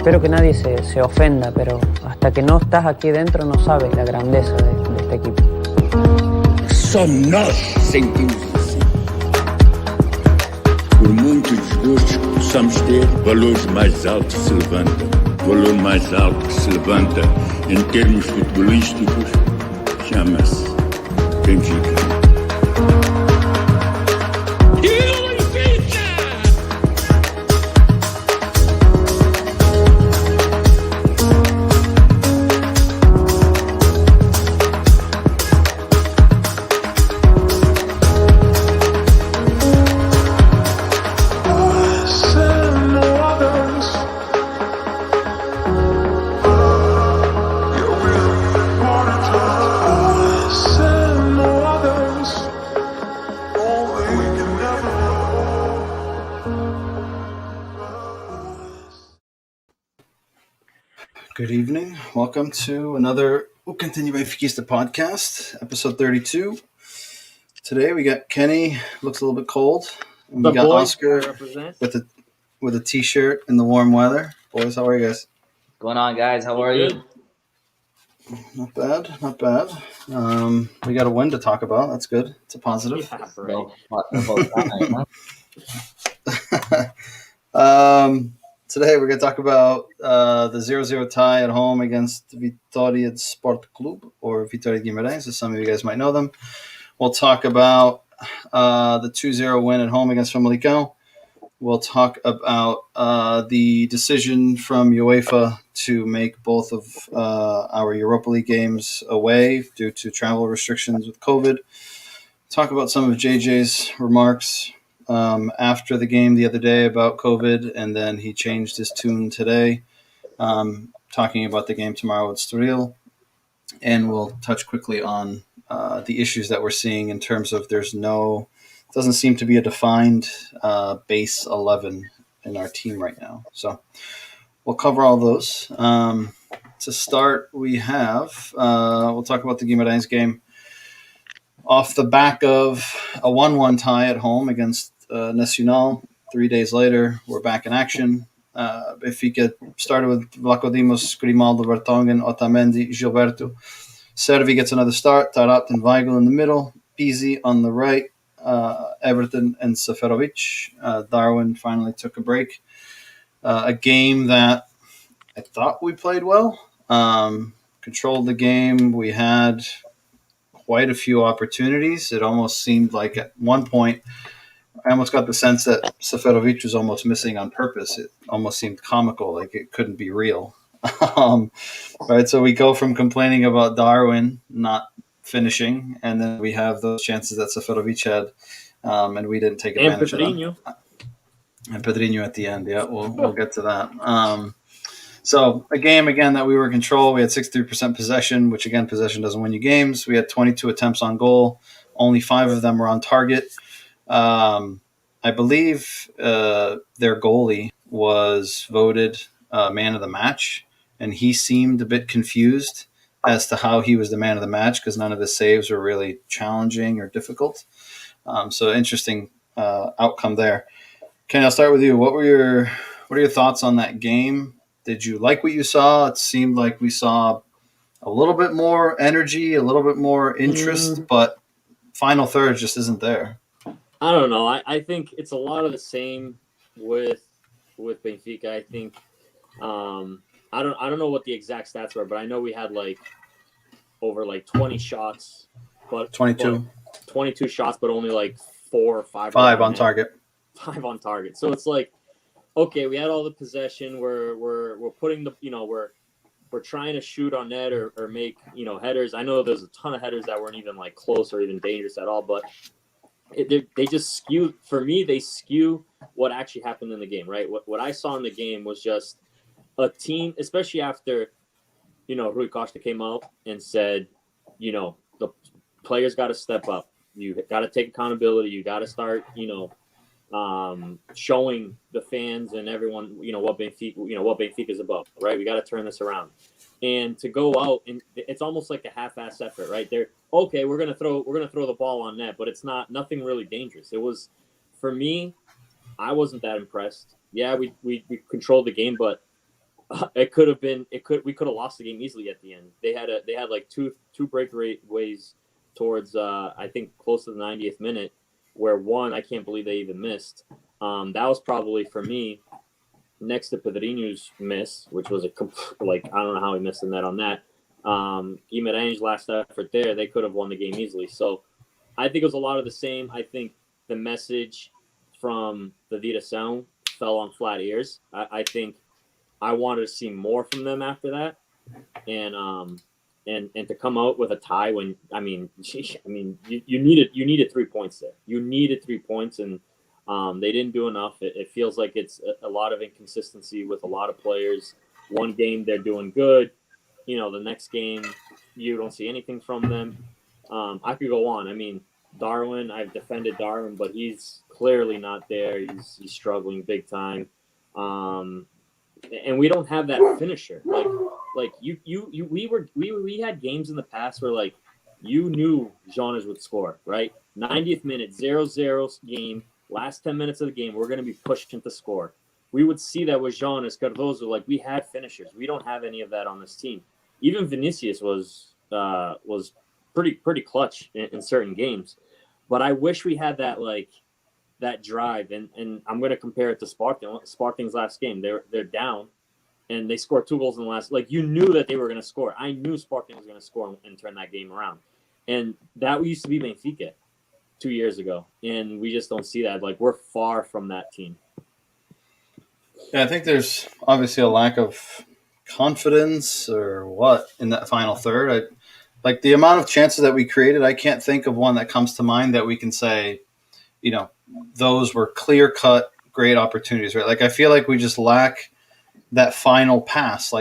espero que nadie se ofenda, pero hasta que no estás aquí dentro no sabes la grandeza de este equipo. Só nós sentimos assim. Por muitos desgostos que possamos ter, valores mais altos se levantam. O valor mais alto que se levanta em termos futebolísticos chama-se Benfica. Good evening. Welcome to another O Continue Benfiquista podcast, episode 32. Today we got Kenny, looks a little bit cold. And we got Oscar with a t-shirt in the warm weather. Boys, how are you guys? Going on, guys? How are you? Not bad, not bad. We got a win to talk about. That's good. It's a positive. Yeah, Today we're going to talk about the 0-0 tie at home against Vitória Sport Club, or Vitória Guimarães, as some of you guys might know them. We'll talk about the 2-0 win at home against Famalicão. We'll talk about the decision from UEFA to make both of our Europa League games away due to travel restrictions with COVID. Talk about some of JJ's remarks after the game the other day about COVID, and then he changed his tune today, talking about the game tomorrow with Estoril. And we'll touch quickly on the issues that we're seeing in terms of doesn't seem to be a defined base 11 in our team right now. So we'll cover all those. To start, we'll talk about the Guimarães game. Off the back of a 1-1 tie at home against Nacional, 3 days later, we're back in action. Benfica started with Vlaco Dimos, Grimaldo, Vertonghen, Otamendi, Gilberto. Servi gets another start, Tarat and Weigl in the middle, Pizzi on the right, Everton and Seferovic. Darwin finally took a break. A game that I thought we played well, controlled the game. We had quite a few opportunities. It almost seemed like at one point, I almost got the sense that Seferovic was almost missing on purpose. It almost seemed comical, like it couldn't be real. Right, so we go from complaining about Darwin not finishing, and then we have those chances that Seferovic had, and we didn't take advantage of them. And Pedrinho at the end, yeah, we'll get to that. So a game, again, that we were in control. We had 63% possession, which, again, possession doesn't win you games. We had 22 attempts on goal. Only 5 of them were on target. I believe their goalie was voted man of the match, and he seemed a bit confused as to how he was the man of the match because none of his saves were really challenging or difficult. So interesting outcome there. Kenny, I'll start with you. What are your thoughts on that game? Did you like what you saw? It seemed like we saw a little bit more energy, a little bit more interest, but final third just isn't there. I don't know. I think it's a lot of the same with Benfica. I think I don't know what the exact stats were, but I know we had over 20 shots, but 22 shots, but only 4 or 5 on target. 5 on target. So it's okay, we had all the possession. We're putting we're trying to shoot on net or make headers. I know there's a ton of headers that weren't even close or even dangerous at all, but they just skew. For me, they skew what actually happened in the game. Right? What I saw in the game was just a team, especially after Rui Costa came out and said, the players got to step up. You got to take accountability. You got to start, showing the fans and everyone, what Benfica is about, right? We got to turn this around. And to go out, and it's almost like a half-ass effort, right? We're gonna throw the ball on net, but it's nothing really dangerous. It was, for me, I wasn't that impressed. Yeah, we controlled the game, but it could have been. We could have lost the game easily at the end. They had like two breakaways towards I think close to the 90th minute, where one I can't believe they even missed. That was probably for me next to Pedrinho's miss, which was I don't know how he missed the net on that. Guimarães' last effort there, they could have won the game easily. So I think it was a lot of the same. I think the message from the Viração fell on flat ears. I think I wanted to see more from them after that, and to come out with a tie when you needed 3 points there. You needed 3 points, and they didn't do enough. It feels like it's a lot of inconsistency with a lot of players. One game they're doing good, the next game you don't see anything from them. I could go on. I mean, Darwin, I've defended Darwin, but he's clearly not there. He's struggling big time. And we don't have that finisher. We had games in the past where you knew Jonas would score, right? 90th minute, 0-0 game, last 10 minutes of the game, we're going to be pushed to score. We would see that with Jonas, Cardozo, we had finishers. We don't have any of that on this team. Even Vinicius was pretty clutch in certain games. But I wish we had that that drive, and I'm going to compare it to Sparting's last game. They're down, and they scored 2 goals in the last. You knew that they were going to score. I knew Sparting was going to score and turn that game around, and that used to be Benfica 2 years ago, and we just don't see that. We're far from that team. Yeah, I think there's obviously a lack of confidence or what in that final third. The amount of chances that we created, I can't think of one that comes to mind that we can say, those were clear-cut, great opportunities, right? I feel like we just lack that final pass.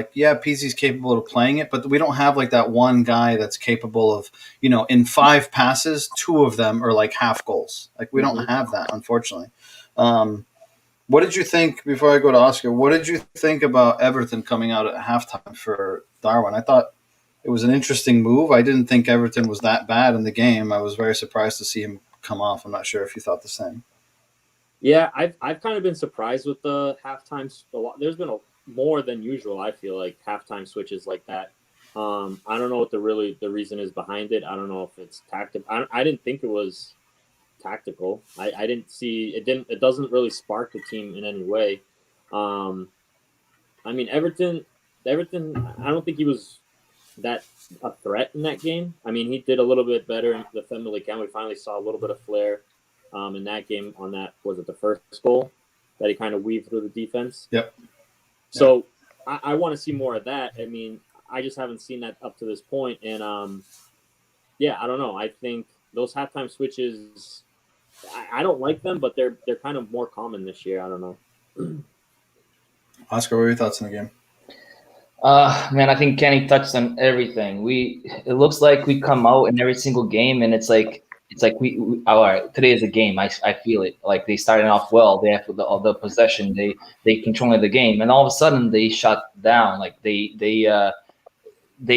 Pizzi's capable of playing it, but we don't have that one guy that's capable of, in 5 passes, 2 of them are half goals. We don't have that, unfortunately. What did you think, before I go to Oscar, what did you think about Everton coming out at halftime for Darwin? I thought it was an interesting move. I didn't think Everton was that bad in the game. I was very surprised to see him come off. I'm not sure if you thought the same. Yeah, I've kind of been surprised with the halftime. There's been more than usual, I feel halftime switches like that. I don't know what the reason is behind it. I don't know if it's tactical. I didn't think it was tactical. I didn't see it. It doesn't really spark the team in any way. Everton. I don't think he was that a threat in that game. He did a little bit better in the Famalicão. We finally saw a little bit of flair in that game. On that, was it the first goal that he kind of weaved through the defense? Yep. So I want to see more of that. I just haven't seen that up to this point. And I don't know. I think those halftime switches, I don't like them, but they're kind of more common this year. I don't know. Oscar, what were your thoughts on the game? Man, I think Kenny touched on everything. It looks like we come out in every single game, and it's like we all right. Today is a game. I feel it. They started off well. They have the possession. They controlling the game, and all of a sudden they shut down. They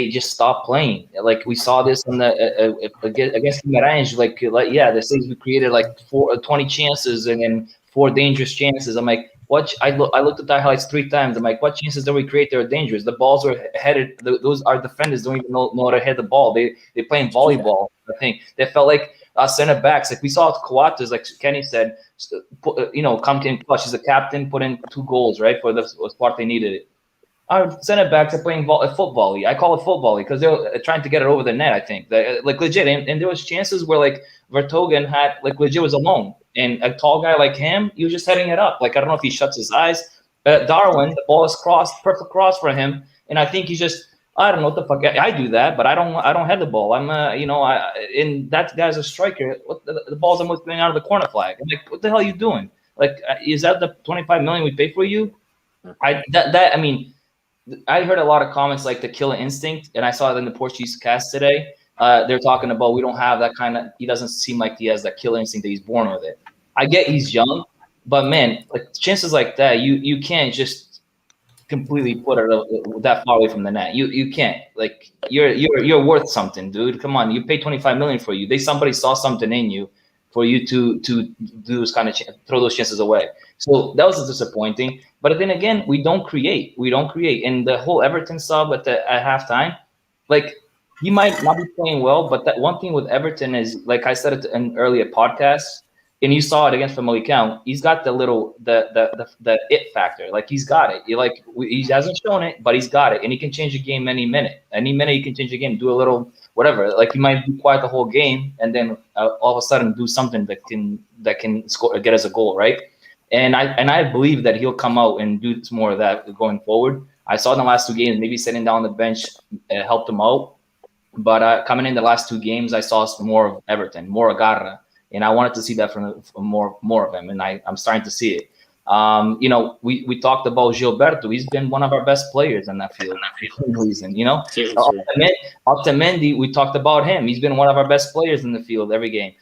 just stopped playing. We saw this in the against Guimarães. They say we created 20 chances and then 4 dangerous chances. I'm like, what? I looked at the highlights 3 times. I'm like, what chances did we create that were dangerous? The balls were headed. Those our defenders don't even know how to head the ball. They playing volleyball. I think they felt like center backs. We saw Coates, like Kenny said, come in clutch. He's a captain, put in 2 goals right for the spot they needed it. Our center backs are playing foot volley. I call it foot volley because they're trying to get it over the net. I think legit, and there was chances where Vertonghen had legit was alone. And a tall guy like him, he was just heading it up. I don't know if he shuts his eyes. Darwin, the ball is crossed, perfect cross for him. And I think he's just, I don't know what the fuck. I do that, but I don't head the ball. And that guy's a striker. The ball's almost going out of the corner flag. I'm like, what the hell are you doing? Is that the $25 million we pay for you? I heard a lot of comments the killer instinct, and I saw it in the Portuguese cast today. They're talking about we don't have that kind of. He doesn't seem like he has that killer instinct that he's born with it. I get he's young, but man, chances like that, you can't just completely put it that far away from the net. You can't. You're worth something, dude. Come on, you paid $25 million for you. Somebody saw something in you for you to do those kind of throw those chances away. So that was disappointing. But then again, we don't create. And the whole Everton sub at halftime, like, he might not be playing well, but that one thing with Everton is, like I said it in earlier podcasts, and you saw it against Famalicão, he's got the it factor. Like, he's got it. He hasn't shown it, but he's got it, and he can change the game any minute. Any minute he can change the game, do a little whatever. Like, he might be quiet the whole game, and then all of a sudden do something that can score, get us a goal, right? And I believe that he'll come out and do more of that going forward. I saw in the last 2 games, maybe sitting down on the bench helped him out. But coming in the last 2 games, I saw more of Everton, more Agarra, and I wanted to see that from more of him, and I'm starting to see it. We talked about Gilberto. He's been one of our best players in that field for some reason. Otamendi, we talked about him. He's been one of our best players in the field every game.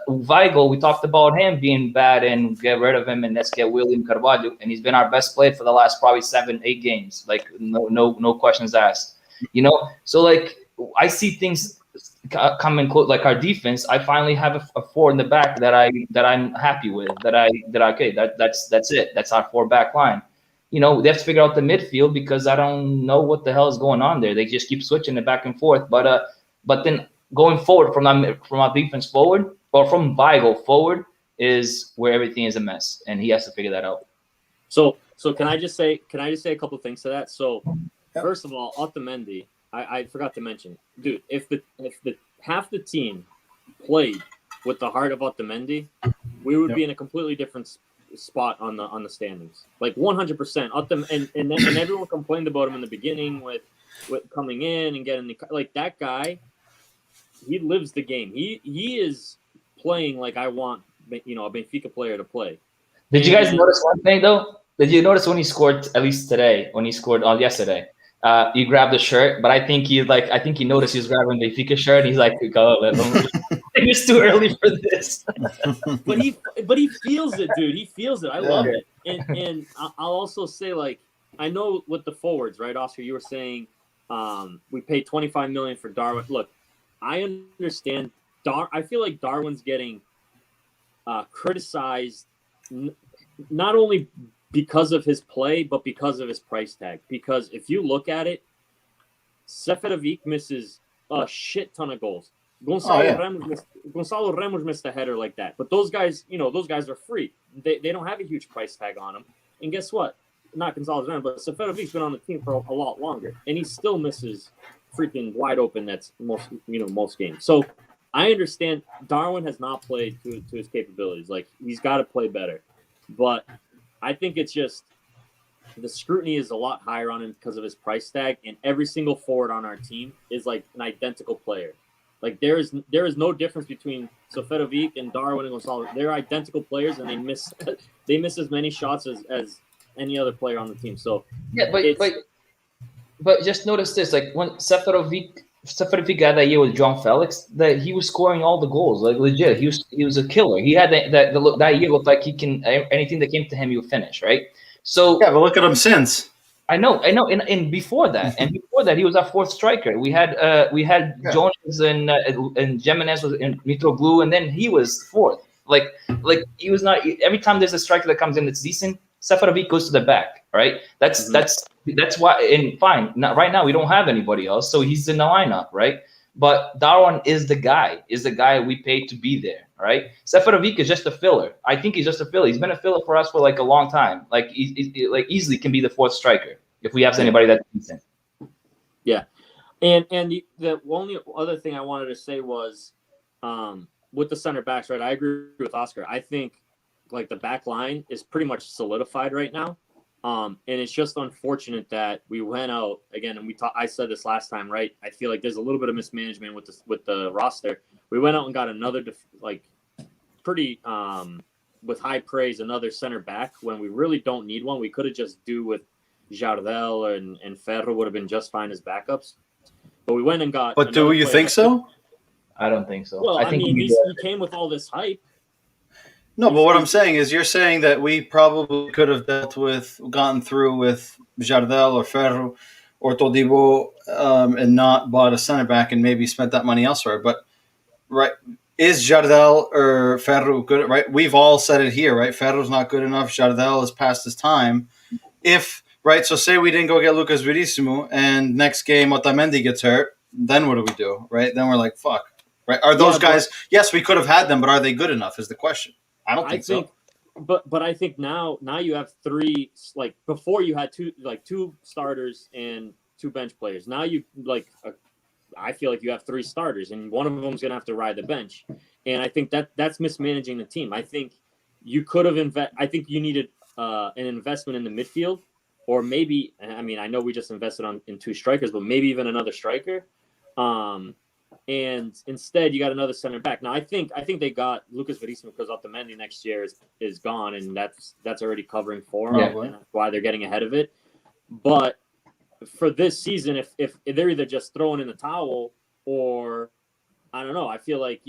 Weigl, we talked about him being bad and get rid of him, and let's get William Carvalho, and he's been our best player for the last probably 7-8 games. Like, no questions asked. So like, I see things coming close. Like, our defense, I finally have a 4 in the back that I'm happy with. That's it. That's our 4 back line. They have to figure out the midfield, because I don't know what the hell is going on there. They just keep switching it back and forth. But then going forward from our defense forward, or from Weigl forward, is where everything is a mess, and he has to figure that out. So can I just say a couple things to that? So first of all, Otamendi, I forgot to mention, dude, if the half the team played with the heart of Otamendi, we would be in a completely different spot on the standings. Like 100%. And everyone complained about him in the beginning with coming in and getting like that guy. He lives the game. He is playing like I want a Benfica player to play. Did you guys notice one thing though? Did you notice when he scored, at least today, when he scored yesterday? He grabbed the shirt, but I think he noticed he was grabbing the Benfica shirt. And he's like, "Go, it's too early for this." but he feels it, dude. He feels it. I love it. And I'll also say, like, I know with the forwards, right, Oscar? You were saying we paid $25 million for Darwin. Look, I understand. I feel like Darwin's getting criticized, not only because of his play, but because of his price tag. Because if you look at it, Seferovic misses a shit ton of goals. Gonçalo Ramos missed a header like that. But those guys, are free. They don't have a huge price tag on them. And guess what? Not Gonçalo Ramos, but Seferovic's been on the team for a lot longer. And he still misses freaking wide open nets most games. So I understand Darwin has not played to his capabilities. Like, he's got to play better. But I think it's just the scrutiny is a lot higher on him because of his price tag, and every single forward on our team is like an identical player. Like, there is no difference between Seferovic and Darwin and Gonçalo. They're identical players, and they miss as many shots as any other player on the team. So yeah, but just notice this: like, when Seferovic got that year with John Felix, that he was scoring all the goals, like, legit. He was a killer. He had that year looked like he can, anything that came to him, he would finish, right? So yeah, but look at him since. I know, and before that, he was our 4th striker. We had Jones and Jimenez was in Mitroglou, and then he was 4th. Like he was not. Every time there's a striker that comes in that's decent, Seferovic goes to the back, right? That's why. And fine, right now we don't have anybody else, so he's in the lineup, right? But Darwin is the guy we paid to be there, right? Seferovic is just a filler. I think he's just a filler. He's been a filler for us for like a long time. Like, he like easily can be the 4th striker if we have anybody that's decent. Yeah, and the only other thing I wanted to say was with the center backs, right? I agree with Oscar. I think like the back line is pretty much solidified right now. And it's just unfortunate that we went out again, and I said this last time, right? I feel like there's a little bit of mismanagement with the roster. We went out and got another pretty with high praise, another center back when we really don't need one. We could have just do with Jardel and Ferro would have been just fine as backups. But we went and got. But do you think so? I don't think so. Well, I think he came with all this hype. No, but what I'm saying is you're saying that we probably could have gotten through with Jardel or Ferro or Todibo and not bought a center back and maybe spent that money elsewhere. But right, is Jardel or Ferro good? Right, we've all said it here. Right, Ferro's not good enough. Jardel is past his time. If right, so say we didn't go get Lucas Verissimo, and next game Otamendi gets hurt, then what do we do? Right, then we're like, fuck. Right, are those guys? Yes, we could have had them, but are they good enough? Is the question. I don't think so. But I think now you have three. Like before, you had two starters and two bench players. Now you I feel like you have three starters, and one of them's going to have to ride the bench. And I think that's mismanaging the team. I think you could have I think you needed an investment in the midfield, or maybe, I mean, I know we just invested in two strikers, but maybe even another striker. And instead, you got another center back. Now, I think they got Lucas Verissimo because Otamendi next year is gone, and that's already covering for him. Yeah. And that's why they're getting ahead of it. But for this season, if they're either just throwing in the towel, or I don't know, I feel like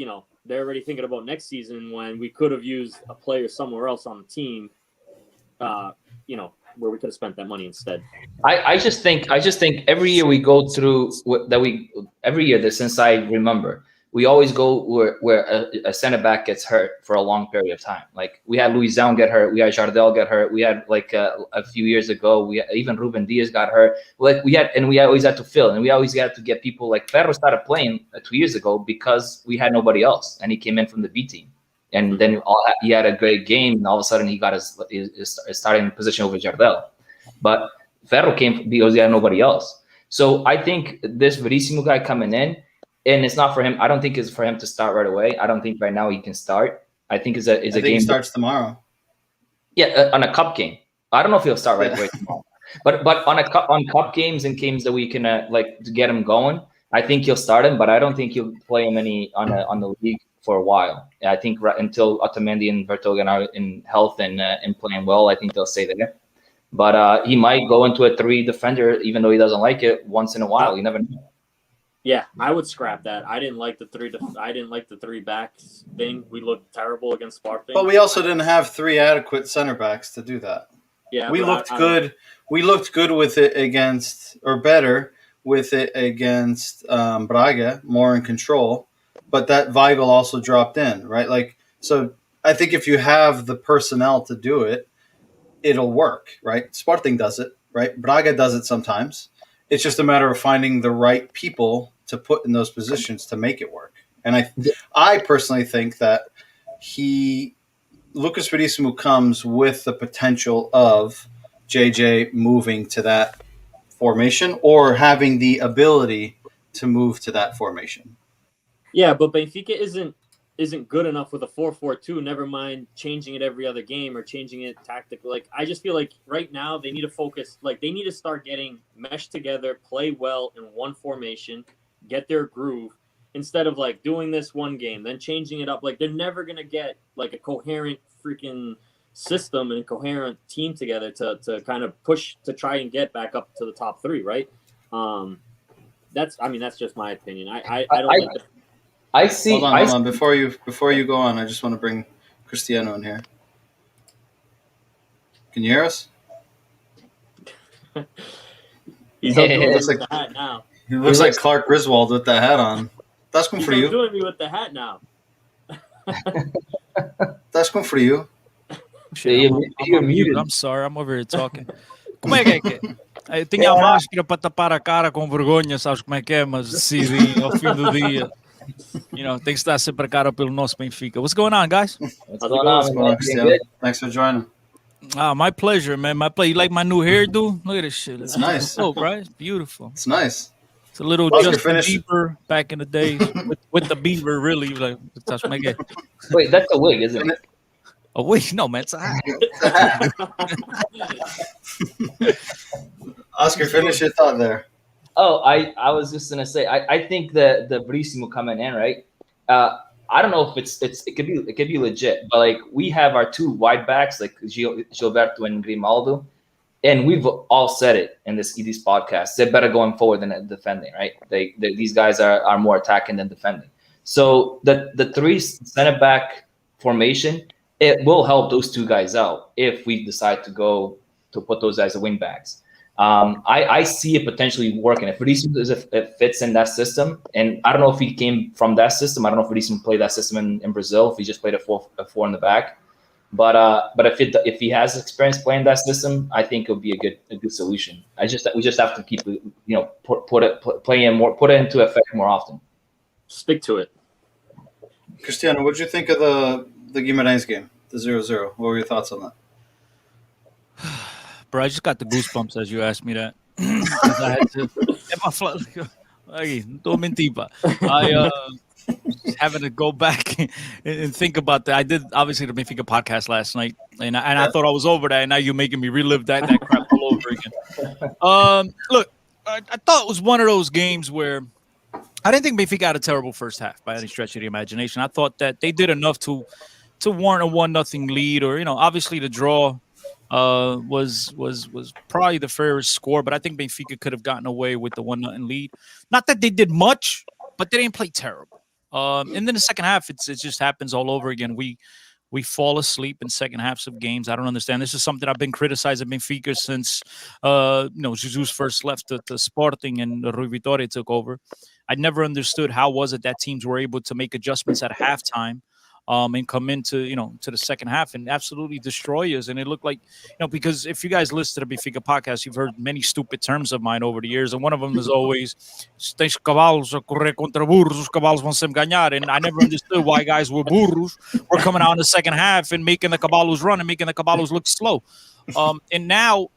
they're already thinking about next season when we could have used a player somewhere else on the team. Where we could have spent that money instead. I just think every year we go through every year since I remember, we always go where a center back gets hurt for a long period of time. Like we had Luis Zhang get hurt, we had Jardel get hurt, we had a few years ago, even Ruben Diaz got hurt. We always had to fill, and we always had to get people like Ferro started playing 2 years ago because we had nobody else, and he came in from the B team. And then he had a great game, and all of a sudden he got his starting position over Jardel. But Ferro came because he had nobody else. So I think this Verissimo guy coming in, and it's not for him. I don't think it's for him to start right away. I don't think right now he can start. I think it's a game. He starts tomorrow. Yeah, on a cup game. I don't know if he'll start right away tomorrow. But on cup games and games that we can to get him going, I think he'll start him. But I don't think he'll play him on the league for a while. I think until Otamendi and Vertonghen are in health and playing well, I think they'll stay there. But he might go into a 3 defender, even though he doesn't like it, once in a while. You never know. Yeah, I would scrap that. I didn't like the 3. I didn't like the 3 backs thing. We looked terrible against Spartak. But we also didn't have 3 adequate center backs to do that. Yeah, we looked good. We looked good with it against, or better with it against Braga, more in control. But that Weigl also dropped in, right? So I think if you have the personnel to do it, it'll work, right? Sporting does it, right? Braga does it sometimes. It's just a matter of finding the right people to put in those positions to make it work. And I personally think that Lucas Verissimo comes with the potential of JJ moving to that formation or having the ability to move to that formation. Yeah, but Benfica isn't good enough with a 4-4-2. Never mind changing it every other game or changing it tactically. I just feel like right now they need to focus. They need to start getting meshed together, play well in one formation, get their groove instead of doing this one game, then changing it up. They're never gonna get a coherent freaking system and a coherent team together to kind of push to try and get back up to the top 3, right? That's just my opinion. I don't. I see. Hold on. Before you go on, I just want to bring Cristiano in here. Can you hear us? He's doing me with the hat now. He looks like Clark Griswold with that hat on. That's good for you. He's doing me with the hat now. That's good for you. You're muted. I'm sorry, I'm over here talking. Como é que é? Tinha a máscara para tapar a cara com vergonha, sabes como é que é, mas decidi ao fim do dia. Tem que estar sempre a cara pelo nosso Benfica. What's going on, guys? What's going on? Thanks for joining. My pleasure, man. You like my new hairdo? Look at this shit. It's nice. Oh, right? It's beautiful. It's nice. It's a little Justin Bieber back in the days with the Bieber, really. Wait, that's a wig, isn't it? A wig? No, man. It's a hat. Oscar, finish your thought there. Oh, I was just gonna say I think the Verissimo coming in, right? I don't know if it could be legit, but we have our 2 wide backs Gilberto and Grimaldo, and we've all said it in these podcasts. They're better going forward than defending, right? These guys are more attacking than defending. So the 3 center back formation, it will help those 2 guys out if we decide to put those guys as wing backs. I see it potentially working. If it fits in that system, and I don't know if he came from that system. I don't know if Verissimo played that system in Brazil. If he just played a four in the back, but if he has experience playing that system, I think it would be a good solution. We just have to keep put it into effect more often. Stick to it. Cristiano, what did you think of the Guimarães game, the 0-0? What were your thoughts on that? Bro, I just got the goosebumps as you asked me that. I had to. Having to go back and think about that. I did obviously the Benfica podcast last night, and I thought I was over that, and now you're making me relive that crap all over again. Look, I thought it was one of those games where I didn't think Benfica had a terrible first half by any stretch of the imagination. I thought that they did enough to warrant a 1-0 lead, or obviously the draw was probably the fairest score, but I think Benfica could have gotten away with the 1-0 lead. Not that they did much, but they didn't play terrible. And then the second half, it just happens all over again. We fall asleep in second halves of games. I don't understand. This is something I've been criticizing Benfica since Jesus first left the Sporting and Rui Vitória took over. I never understood how was it that teams were able to make adjustments at halftime and come into to the second half and absolutely destroy us. And it looked like because if you guys listen to the Benfica podcast, you've heard many stupid terms of mine over the years, and one of them is always "Tens cavalos a correr contra burros, os cavalos vão sempre ganhar." And I never understood why guys with burros were coming out in the second half and making the cavalos run and making the cavalos look slow. And now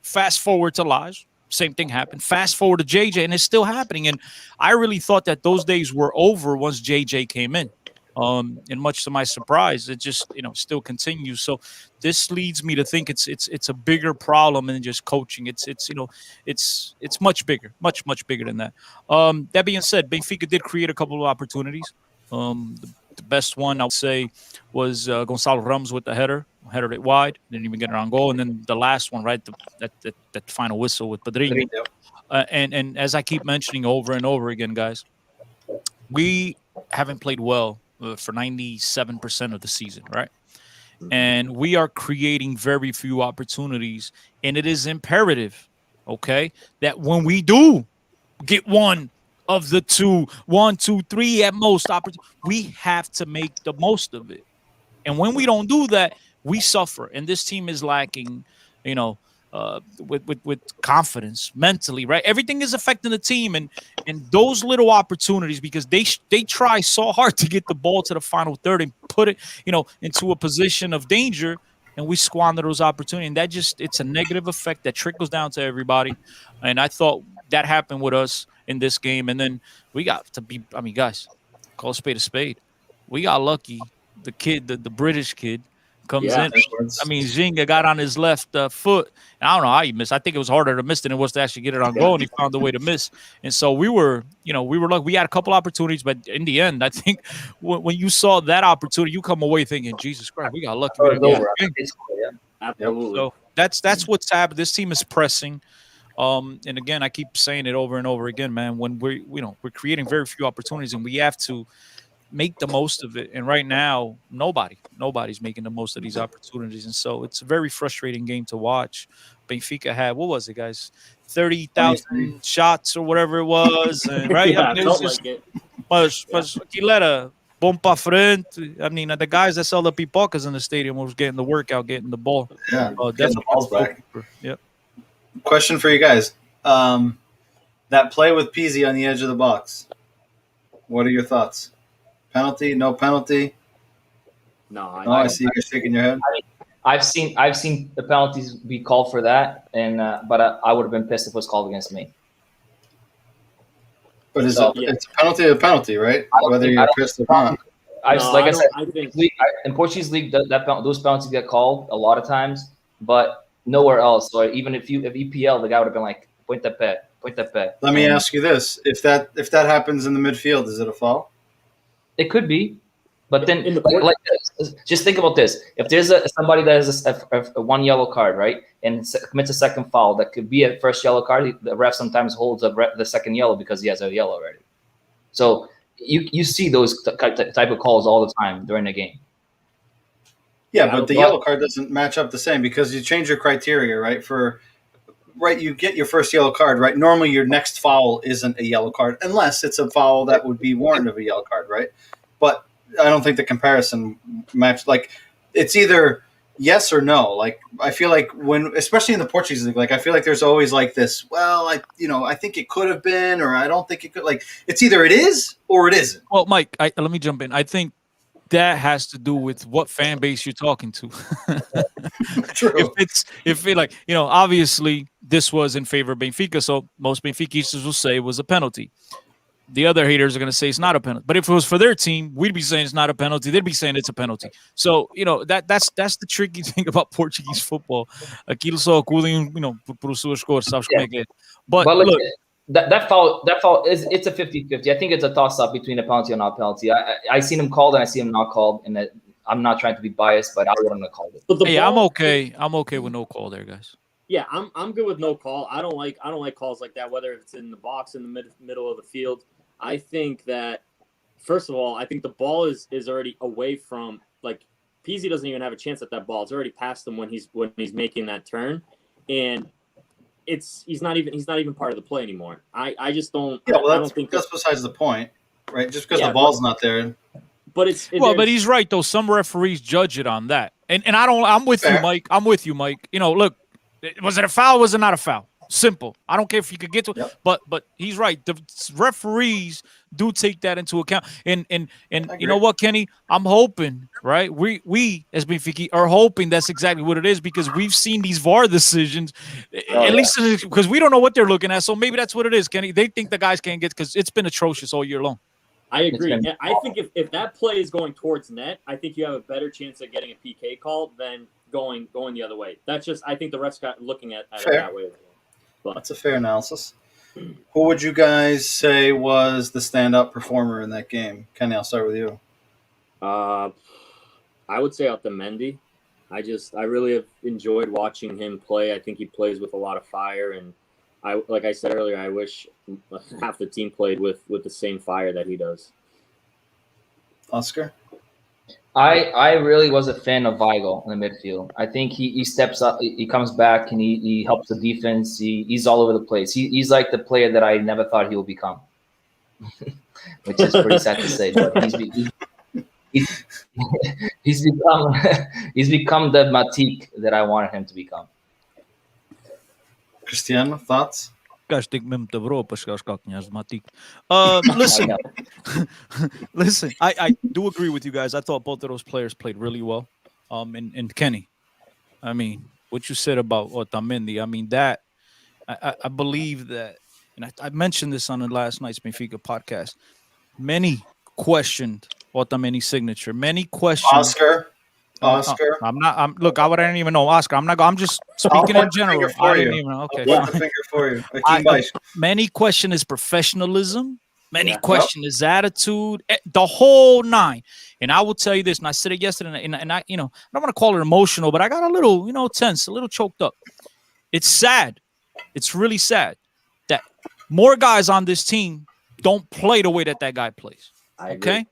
fast forward to Lage. Same thing happened. Fast forward to JJ, and it's still happening. And I really thought that those days were over once JJ came in. And much to my surprise, it just still continues. So this leads me to think it's a bigger problem than just coaching. It's much bigger, much bigger than that. That being said, Benfica did create a couple of opportunities. The best one I would say was Gonçalo Ramos with the headered it wide, didn't even get it on goal, and then the last one, right, that final whistle with Pedrinho. And as I keep mentioning over and over again, guys, we haven't played well for 97% of the season, right? And we are creating very few opportunities, and it is imperative, okay, that when we do get one of the 1, 2, 3 at most opportunities, we have to make the most of it. And when we don't do that, we suffer. And this team is lacking, with confidence mentally, right? Everything is affecting the team, and those little opportunities, because they try so hard to get the ball to the final third and put it into a position of danger, and we squander those opportunities, and it's a negative effect that trickles down to everybody. And I thought that happened with us in this game. And then we got to be, guys, call a spade. We got lucky. The kid, the British kid, comes in. Zinga got on his left foot. And I don't know how he missed. I think it was harder to miss than it was to actually get it on goal, and he found a way to miss. And so we were lucky. We had a couple opportunities, but in the end, I think when you saw that opportunity, you come away thinking, Jesus Christ, we got lucky. Absolutely. So that's what's happened. This team is pressing. And again, I keep saying it over and over again, man. When we're creating very few opportunities, and we have to make the most of it. And right now, nobody's making the most of these opportunities. And so it's a very frustrating game to watch. Benfica had, what was it, guys? 30,000 shots or whatever it was. And, right? Yeah, it felt like it. Mas aquilo era bom pra frente. The guys that sell the pipocas in the stadium was getting the workout, getting the ball. Yeah, getting the balls back. Yep. Question for you guys. That play with Pizzi on the edge of the box. What are your thoughts? Penalty? No penalty? No, I see you guys shaking your head. I've seen the penalties be called for that, and but I would have been pissed if it was called against me. But it's a penalty, right? Whether you're pissed or not. I said, in Portuguese league, those penalties get called a lot of times, but nowhere else. So even if EPL, the guy would have been like, point that pé. Let me ask you this: if that happens in the midfield, is it a foul? It could be, but then just think about this: if there's somebody that has a one yellow card, right, and commits a second foul, that could be a first yellow card. The ref sometimes holds the second yellow because he has a yellow already. So you see those type of calls all the time during the game. Yeah, but the yellow card doesn't match up the same because you change your criteria, right? For right, you get your first yellow card, right? Normally your next foul isn't a yellow card unless it's a foul that would be warranted of a yellow card, right? But I don't think the comparison match. Like, it's either yes or no. Like, I feel like especially in the Portuguese league, like I feel like there's always like this. Well, I think it could have been, or I don't think it could. Like, it's either it is or it isn't. Well, Mike, let me jump in. I think that has to do with what fan base you're talking to. True. Obviously this was in favor of Benfica, so most Benfiquistas will say it was a penalty. The other haters are going to say it's not a penalty. But if it was for their team, we'd be saying it's not a penalty. They'd be saying it's a penalty. So, that's the tricky thing about Portuguese football. Aquilo só acudem, por suas cores, sabes como é que é. But look, that foul it's a 50-50. I think it's a toss-up between a penalty and not penalty. I seen him called and I see him not called, and I'm not trying to be biased, but I wouldn't have called it. Hey, I'm okay. I'm okay with no call there, guys. Yeah, I'm good with no call. I don't like calls like that, whether it's in the box, in the middle of the field. I think that, first of all, I think the ball is already away from, like, Pizzi doesn't even have a chance at that ball. It's already past him when he's making that turn, and he's not even part of the play anymore. I just don't. Yeah, well, I don't think that's besides the point, right? Just because the ball's not there. But but he's right though. Some referees judge it on that, and I'm with you, Mike. I'm with you, Mike. Look, was it a foul? Was it not a foul? Simple. I don't care if you could get to it, but he's right. The referees do take that into account. And you know what, Kenny? I'm hoping, right? We as Benfica are hoping that's exactly what it is, because we've seen these VAR decisions, at least because we don't know what they're looking at. So maybe that's what it is, Kenny. They think the guys can't get, because it's been atrocious all year long. I agree. I think if that play is going towards net, I think you have a better chance of getting a PK call than going the other way. That's just, I think the refs got looking at it that way. That's a fair analysis. Who would you guys say was the standout performer in that game? Kenny, I'll start with you. I would say Otamendi. I really have enjoyed watching him play. I think he plays with a lot of fire, and like I said earlier, I wish half the team played with the same fire that he does. Oscar? I really was a fan of Weigl in the midfield. I think he steps up, he comes back, and he helps the defense. He's all over the place. He's like the player that I never thought he would become, which is pretty sad to say. But he's become the Matip that I wanted him to become. Cristiano, thoughts? Listen, listen. I do agree with you guys. I thought both of those players played really well. And Kenny, I mean, what you said about Otamendi, I mean, that I believe that, and I mentioned this on the last night's Benfica podcast. Many questioned Otamendi's signature. Many questioned Oscar. Look, I wouldn't even know Oscar. I'm just speaking in general. I didn't even know. Okay. I'll point the finger for you. Many question his professionalism. Many question his attitude. The whole nine. And I will tell you this, and I said it yesterday, and I, I don't want to call it emotional, but I got a little, tense, a little choked up. It's sad. It's really sad that more guys on this team don't play the way that guy plays. Okay?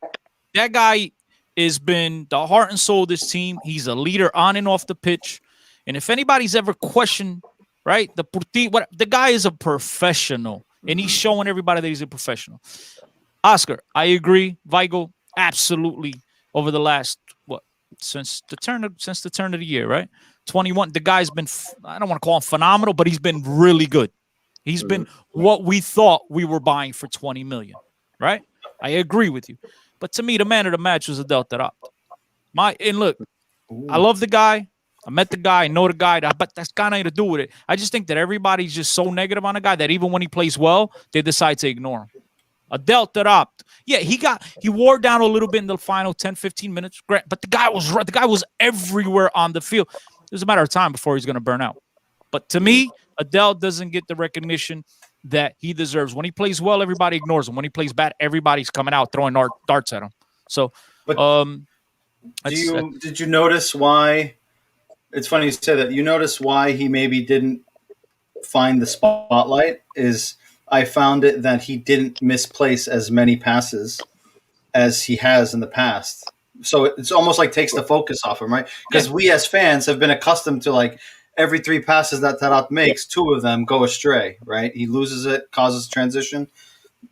That guy has been the heart and soul of this team. He's a leader on and off the pitch. And if anybody's ever questioned, right, the guy is a professional, and he's showing everybody that he's a professional. Oscar, I agree. Weigl, absolutely. Over the last since the turn of the year, right? 21. The guy's been, I don't want to call him phenomenal, but he's been really good. He's been what we thought we were buying for 20 million, right? I agree with you. But to me, the man of the match was Adel Taarabt. And look, I love the guy. I met the guy. I know the guy. But that's got nothing to do with it. I just think that everybody's just so negative on the guy that even when he plays well, they decide to ignore him. Adel Taarabt. Yeah, he wore down a little bit in the final 10, 15 minutes. But the guy was everywhere on the field. It was a matter of time before he's going to burn out. But to me, Adel doesn't get the recognition that he deserves. When he plays well, everybody ignores him. When he plays bad, everybody's coming out throwing darts at him. So, did you notice why? It's funny you say that. You notice why he maybe didn't find the spotlight? I found it that he didn't misplace as many passes as he has in the past. So it's almost like takes the focus off him, right? Because we as fans have been accustomed to, like, every 3 passes that Tarat makes, 2 of them go astray, right? He loses it, causes transition.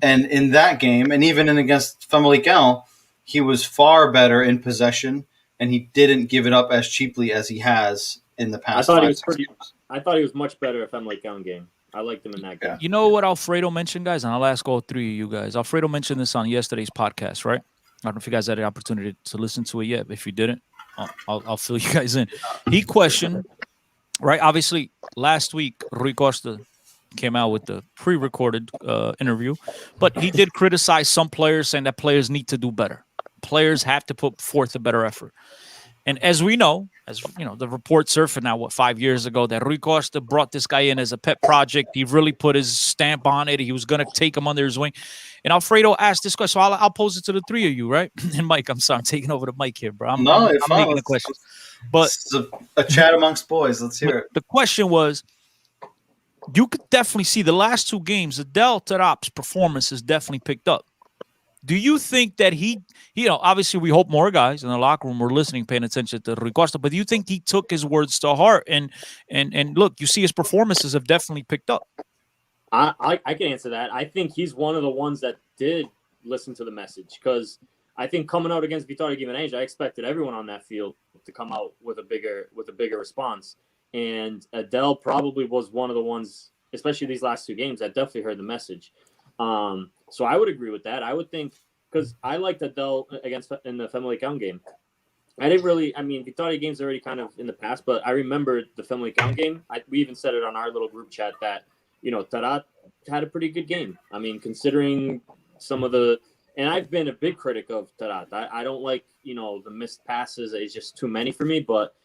And in that game, and even in against Famalicão, he was far better in possession, and he didn't give it up as cheaply as he has in the past. I thought he was much better at Famalicão game. I liked him in that game. You know what Alfredo mentioned, guys? And I'll ask all 3 of you guys. Alfredo mentioned this on yesterday's podcast, right? I don't know if you guys had the opportunity to listen to it yet. If you didn't, I'll fill you guys in. He questioned, right? Obviously, last week, Rui Costa came out with the pre-recorded interview, but he did criticize some players, saying that players need to do better. Players have to put forth a better effort. And as we know, the report surfaced now, 5 years ago, that Rui Costa brought this guy in as a pet project. He really put his stamp on it. He was going to take him under his wing. And Alfredo asked this question. So I'll pose it to the 3 of you, right? And Mike, I'm sorry, I'm taking over the mic here, bro. I'm making a question. But it's a chat amongst boys. Let's hear it. The question was, you could definitely see the last 2 games, Adel Tarap's performance has definitely picked up. Do you think that he obviously we hope more guys in the locker room were listening, paying attention to Rui Costa, but do you think he took his words to heart? And look, you see his performances have definitely picked up. I can answer that. I think he's one of the ones that did listen to the message, because I think coming out against Vitória Guimarães, I expected everyone on that field to come out with a bigger response. And Adel probably was one of the ones, especially these last 2 games, that definitely heard the message. So I would agree with that. I would think, because I liked Adel in the Famalicão game. Vitória game's already kind of in the past, but I remember the Famalicão game. We even said it on our little group chat that, Tarat had a pretty good game. I mean, considering some of the, and I've been a big critic of Tarat. I don't like, the missed passes. It's just too many for me, but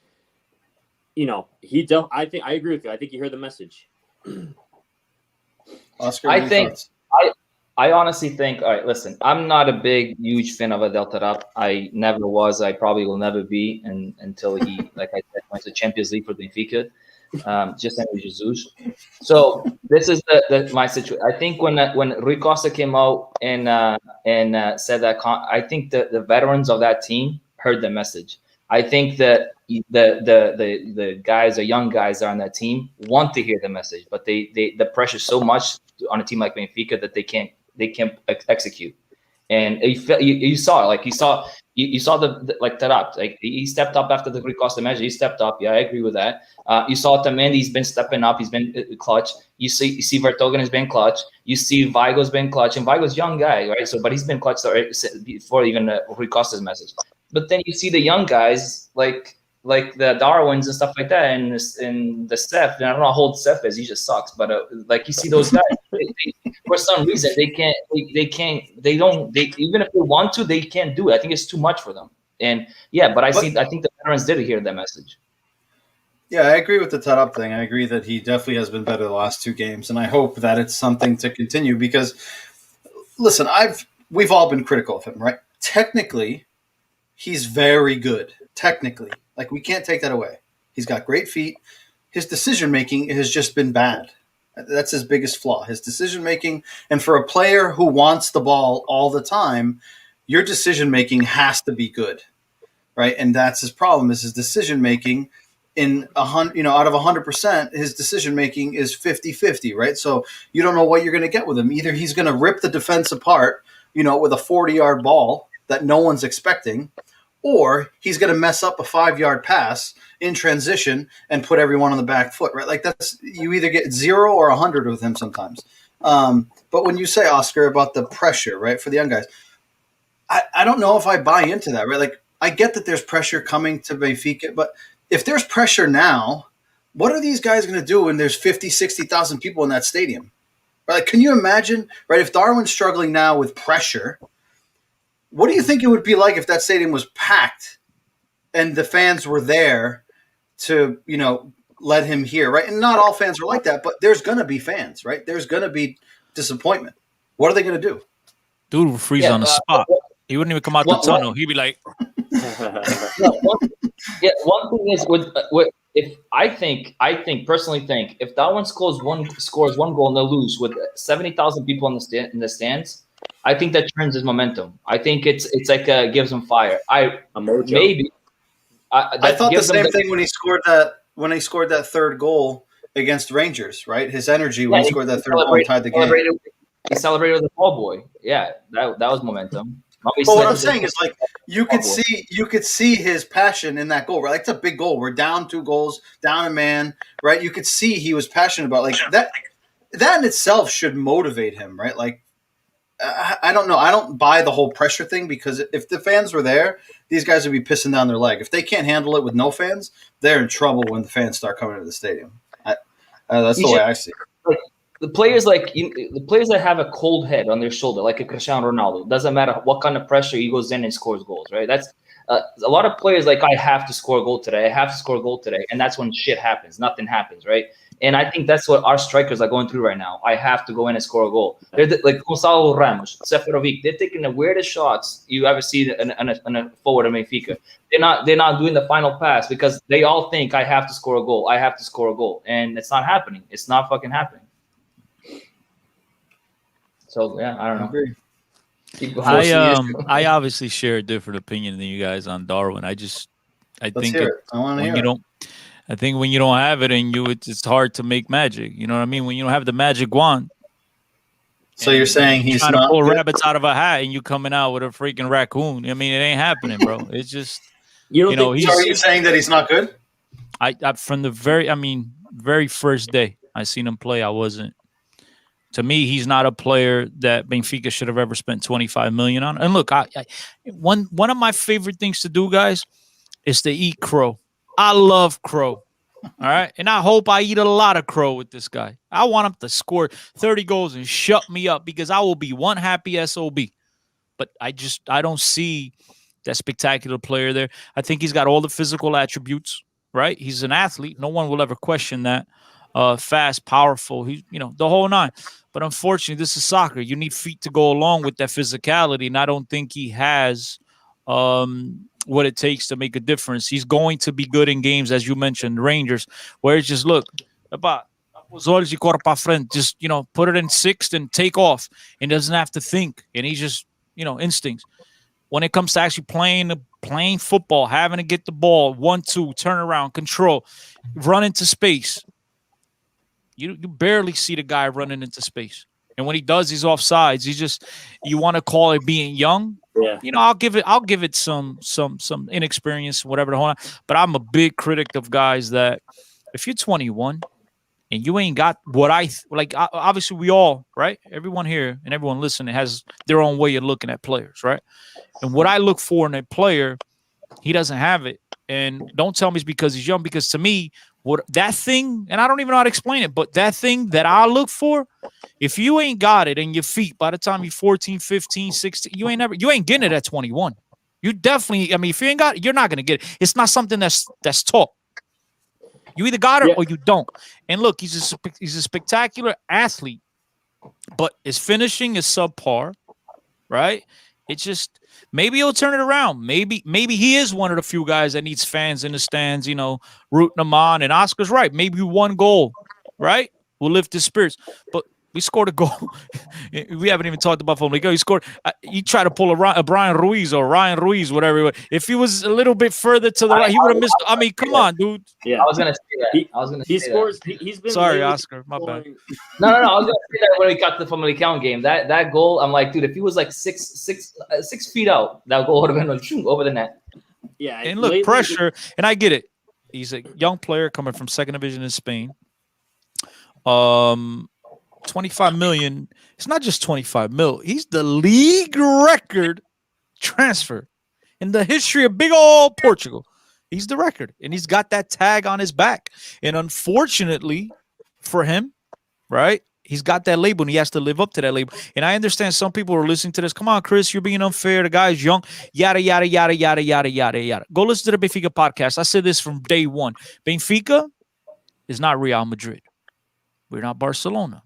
I agree with you. I think he heard the message. Oscar, I honestly think, all right, listen, I'm not a huge fan of Adel Tarat. I never was. I probably will never be until he, like I said, went to Champions League for Benfica, just like Jesus. So this is my situation. I think when Rui Costa came out and said that, I think the veterans of that team heard the message. I think that the guys, the young guys that are on that team, want to hear the message, but the pressure so much on a team like Benfica that they can't execute. And you saw it, like you saw the like Tarat, like he stepped up after the Rui Costa measure. He stepped up. Yeah, I agree with that. You saw Otamendi, he's been stepping up. He's been clutch. You see Vertonghen has been clutch. You see Weigl's been clutch, and Weigl's young guy, right? So, but he's been clutch before even Rui Costa's message. But then you see the young guys like the Darwins and stuff like that, and the Steph. And I don't know how old Steph is. He just sucks. But like you see those guys, for some reason they can't. They don't. Even if they want to, they can't do it. I think it's too much for them. And yeah, but I think the veterans did hear that message. Yeah, I agree with the Tarat thing. I agree that he definitely has been better the last 2 games, and I hope that it's something to continue. Because listen, we've all been critical of him, right? Technically, he's very good. Technically. Like, we can't take that away. He's got great feet. His decision-making has just been bad. That's his biggest flaw, his decision-making. And for a player who wants the ball all the time, your decision-making has to be good, right? And that's his problem, is his decision-making out of 100%, his decision-making is 50-50, right? So you don't know what you're going to get with him. Either he's going to rip the defense apart, with a 40-yard ball that no one's expecting, or he's going to mess up a 5-yard pass in transition and put everyone on the back foot, right? Like, that's, you either get 0 or 100 with him sometimes. But when you say, Oscar, about the pressure, right, for the young guys, I don't know if I buy into that, right? Like, I get that there's pressure coming to Benfica, but if there's pressure now, what are these guys going to do when there's 50, 60,000 people in that stadium? Right? Like, can you imagine, right, if Darwin's struggling now with pressure, what do you think it would be like if that stadium was packed and the fans were there to, let him hear, right? And not all fans are like that, but there's going to be fans, right? There's going to be disappointment. What are they going to do? Dude would freeze on the spot. He wouldn't even come out the tunnel. He'd be like... One thing is I personally think if Darwin scores one goal and they lose with 70,000 people in the stands, I think that turns his momentum. I think it's like gives him fire. I thought the same thing when he scored that when he scored that third goal against Rangers, right? His energy when he scored that third goal and tied the game. He celebrated with the ball boy. Yeah, that was momentum. But what I'm saying is, like, you could see his passion in that goal, right? Like, it's a big goal. We're down 2 goals, down a man, right? You could see he was passionate about, like, that. That in itself should motivate him, right? Like, I don't know. I don't buy the whole pressure thing, because if the fans were there, these guys would be pissing down their leg. If they can't handle it with no fans, they're in trouble when the fans start coming to the stadium. That's the way I see it. Like, the players that have a cold head on their shoulder, like a Cristiano Ronaldo, doesn't matter what kind of pressure, he goes in and scores goals, right? That's a lot of players like, I have to score a goal today. I have to score a goal today. And that's when shit happens. Nothing happens, right? And I think that's what our strikers are going through right now. I have to go in and score a goal. They're like Gonçalo Ramos, Seferovic. They're taking the weirdest shots you ever see in a forward of Benfica. They're not doing the final pass because they all think, I have to score a goal. I have to score a goal. And it's not happening. It's not fucking happening. So, yeah, I don't know. I obviously share a different opinion than you guys on Darwin. I think when you don't have it in you, it's hard to make magic. You know what I mean? When you don't have the magic wand. So you're saying he's trying not to pull rabbits out of a hat and you coming out with a freaking raccoon. I mean, it ain't happening, bro. It's just so are you saying that he's not good? I from the very first day I seen him play, I wasn't. To me, he's not a player that Benfica should have ever spent 25 million on. And look, one of my favorite things to do, guys, is to eat crow. I love crow. All right. And I hope I eat a lot of crow with this guy. I want him to score 30 goals and shut me up, because I will be one happy SOB. But I don't see that spectacular player there. I think he's got all the physical attributes, right? He's an athlete. No one will ever question that. Fast, powerful, the whole nine. But unfortunately, this is soccer. You need feet to go along with that physicality, and I don't think he has what it takes to make a difference. He's going to be good in games, as you mentioned, Rangers, where it's just, look, just, put it in sixth and take off, and doesn't have to think, and he's just, instincts. When it comes to actually playing football, having to get the ball, 1-2, turn around, control, run into space, you barely see the guy running into space. And when he does, he's offsides. You want to call it being young. Yeah. I'll give it some inexperience, whatever the whole. But I'm a big critic of guys that, if you're 21 and you ain't got what obviously we all, right? Everyone here and everyone listening has their own way of looking at players, right? And what I look for in a player, he doesn't have it. And don't tell me it's because he's young, because to me, that thing, and I don't even know how to explain it, but that thing that I look for, if you ain't got it in your feet by the time you're 14, 15, 16, you ain't getting it at 21. You definitely, if you ain't got it, you're not going to get it. It's not something that's taught. You either got it or you don't. And look, he's a spectacular athlete, but his finishing is subpar, right? It's just, maybe he'll turn it around. Maybe he is one of the few guys that needs fans in the stands, rooting him on. And Oscar's right. Maybe one goal, right, will lift his spirits. But we scored a goal. We haven't even talked about Famalicão. He scored. He tried to pull a Brian Ruiz or Ryan Ruiz, whatever. If he was a little bit further to the right, he would have missed. I mean, come on, dude. Yeah, I was gonna say that. He scores. He's been. Sorry, Oscar. My bad. No. I was gonna say that when we got the Famalicão game. That goal, I'm like, dude, if he was like 6 feet out, that goal would have been like, over the net. Yeah, and look, pressure, and I get it. He's a young player coming from second division in Spain. 25 million. It's not just 25 mil. He's the league record transfer in the history of big old Portugal. He's the record, and he's got that tag on his back. And unfortunately for him, right, he's got that label, and he has to live up to that label. And I understand some people are listening to this. Come on, Chris, you're being unfair. The guy's young. Yada, yada, yada, yada, yada, yada, yada. Go listen to the Benfica podcast. I said this from day one. Benfica is not Real Madrid. We're not Barcelona.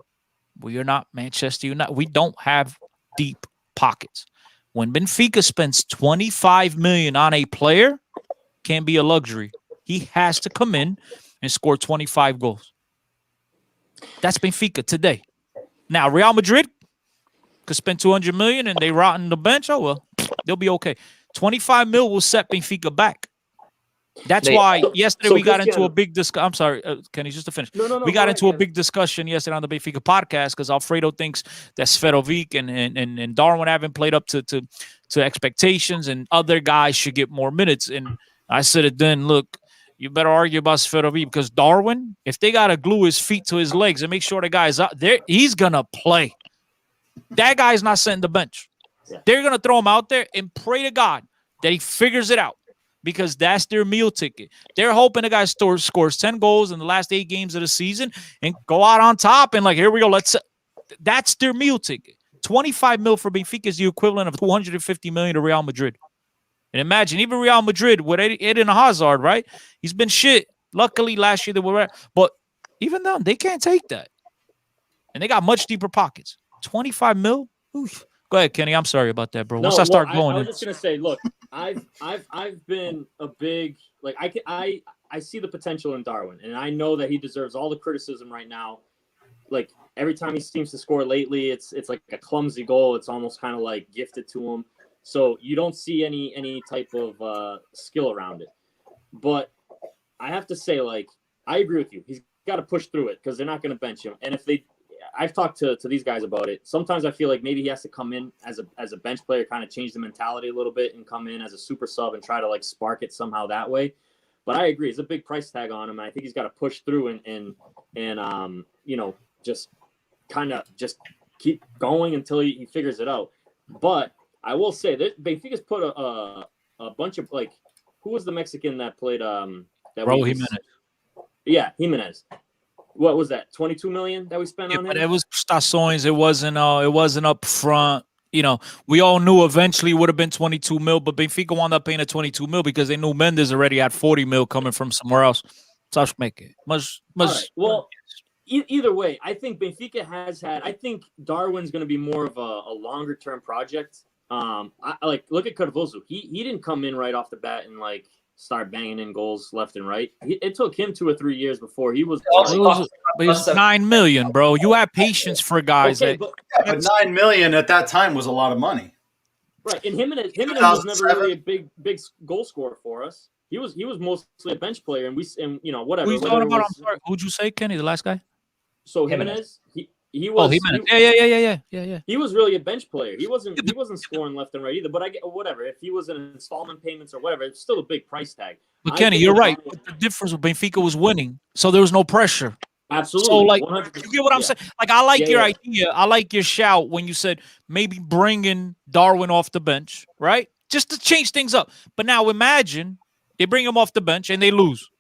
We are not Manchester United. We don't have deep pockets. When Benfica spends 25 million on a player, can't be a luxury. He has to come in and score 25 goals. That's Benfica today. Now, Real Madrid could spend 200 million and they rot in the bench. Oh, well, they'll be okay. 25 mil will set Benfica back. That's why yesterday we got into a big discussion. I'm sorry, Kenny, just to finish. No, we got into a big discussion yesterday on the Benfica podcast because Alfredo thinks that Seferovic and Darwin haven't played up to expectations, and other guys should get more minutes. And I said it then. Look, you better argue about Seferovic because Darwin, if they got to glue his feet to his legs and make sure the guy's out there, he's gonna play. That guy's not sitting the bench. Yeah. They're gonna throw him out there and pray to God that he figures it out. Because that's their meal ticket. They're hoping the guy scores 10 goals in the last 8 games of the season and go out on top and like, here we go. That's their meal ticket. 25 mil for Benfica is the equivalent of 250 million to Real Madrid. And imagine, even Real Madrid with Eden Hazard, right? He's been shit. Luckily, last year they were, but even though they can't take that. And they got much deeper pockets. 25 mil? Oof. Go ahead, Kenny. I'm sorry about that, bro. Once I start going, I was just gonna say, look, I've been a big I see the potential in Darwin, and I know that he deserves all the criticism right now. Like every time he seems to score lately, it's like a clumsy goal. It's almost kind of like gifted to him. So you don't see any type of skill around it. But I have to say, like, I agree with you. He's got to push through it because they're not going to bench him. And if I've talked to these guys about it. Sometimes I feel like maybe he has to come in as a bench player, kind of change the mentality a little bit and come in as a super sub and try to like spark it somehow that way. But I agree. It's a big price tag on him. And I think he's got to push through and you know, just kind of just keep going until he figures it out. But I will say that Benfica's put a bunch of like, who was the Mexican that played Jimenez. Yeah, Jimenez. What was that? 22 million that we spent on him? But it was Stações. It wasn't up front. You know, we all knew eventually it would have been 22 mil, but Benfica wound up paying a 22 mil because they knew Mendes already had 40 mil coming from somewhere else. So make it. Right. Well, either way, I think Benfica I think Darwin's going to be more of a longer term project. I like look at Cardoso. He didn't come in right off the bat and like start banging in goals left and right. It took him 2 or 3 years before he was. But it's 9 million, bro. You have patience for guys. Okay, but 9 million at that time was a lot of money. Right, and Jimenez was never really a big goal scorer for us. He was mostly a bench player, and you know whatever. Who's talking about? I'm sorry. Who'd you say, Kenny? The last guy? So Jimenez. He was. Jimenez. Yeah. He was really a bench player. He wasn't scoring left and right either. But I get whatever. If he was in installment payments or whatever, it's still a big price tag. But Kenny, you're right. The difference with Benfica was winning, so there was no pressure. Absolutely. So like, 100%. you get what I'm saying? Like, I like your idea. I like your shout when you said maybe bringing Darwin off the bench, right? Just to change things up. But now imagine they bring him off the bench and they lose.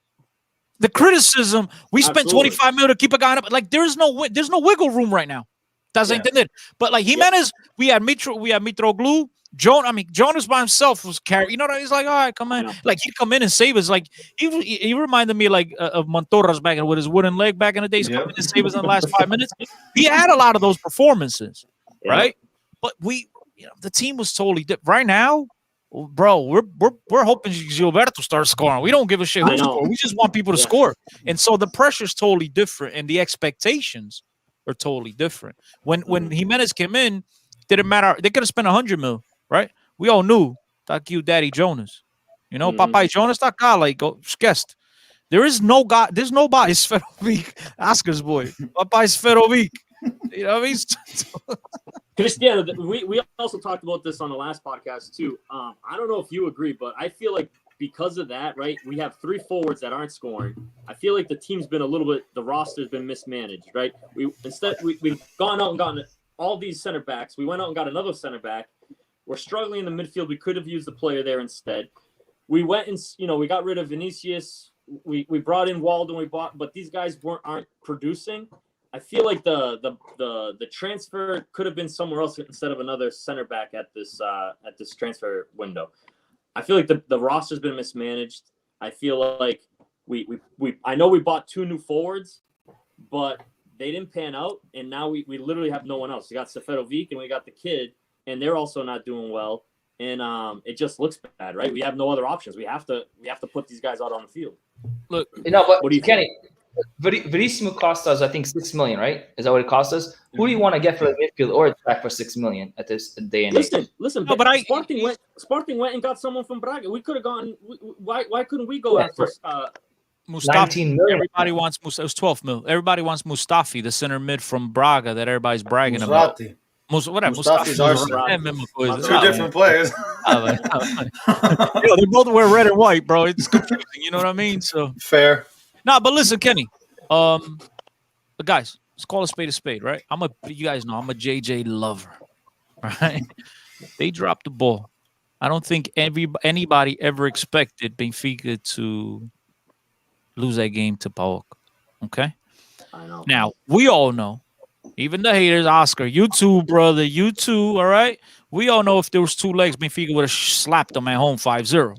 The criticism, we spent 25 mil to keep a guy up. Like, there's no wiggle room right now. Entender? But like Jimenez, we had Mitroglou. Jonas by himself was carrying. You know what I mean? He's like, all right, come on. Yeah. Like, he'd come in and save us. Like, he reminded me like of Montoras back with his wooden leg back in the days. Coming in and save us in the last 5 minutes. He had a lot of those performances, right? But the team was totally different. Right now, bro, we're hoping Gilberto starts scoring. We don't give a shit who scores. We just want people to score. And so the pressure's totally different, and the expectations are totally different. When Jimenez came in, didn't matter. They could have spent 100 mil, right? We all knew. Thank you, Daddy Jonas. You know, Papai Jonas, that guy, like, guest. There's nobody, Sferovic, Oscar's boy. Papai Sferovic. You know what I mean? Cristiano, we also talked about this on the last podcast too. I don't know if you agree, but I feel like because of that, right, we have 3 forwards that aren't scoring. I feel like the team's been the roster's been mismanaged, right? We've gone out and gotten all these center backs. We went out and got another center back. We're struggling in the midfield. We could have used the player there instead. We went and, we got rid of Vinicius. We brought in Waldo. But these guys aren't producing. I feel like the transfer could have been somewhere else instead of another center back at this transfer window. I feel like the roster's been mismanaged. I feel like I know we bought 2 new forwards, but they didn't pan out, and now we literally have no one else. We got Seferovic and we got the kid, and they're also not doing well. And it just looks bad, right? We have no other options. We have to put these guys out on the field. Look, but what do you, Kenny? Verissimo cost us, I think, 6 million, right? Is that what it cost us? Who do you want to get for the midfield or attack for 6 million at this day and age? Listen. No, but Sporting went and got someone from Braga. We could have gone. Why couldn't we go after? Mustafi. 19 million. Everybody wants Mustafi. It was 12 mil. Everybody wants Mustafi, the center mid from Braga that everybody's bragging about. Whatever. Mustafi's Arsenal. Two different players. They both wear red and white, bro. It's confusing. You know what I mean? So fair. No, but listen, Kenny. But guys, let's call a spade, right? You guys know I'm a JJ lover, right? They dropped the ball. I don't think anybody ever expected Benfica to lose that game to PAOK. Okay? I know. Now, we all know, even the haters, Oscar, you too, brother, you too, all right? We all know if there was 2 legs, Benfica would have slapped them at home 5-0.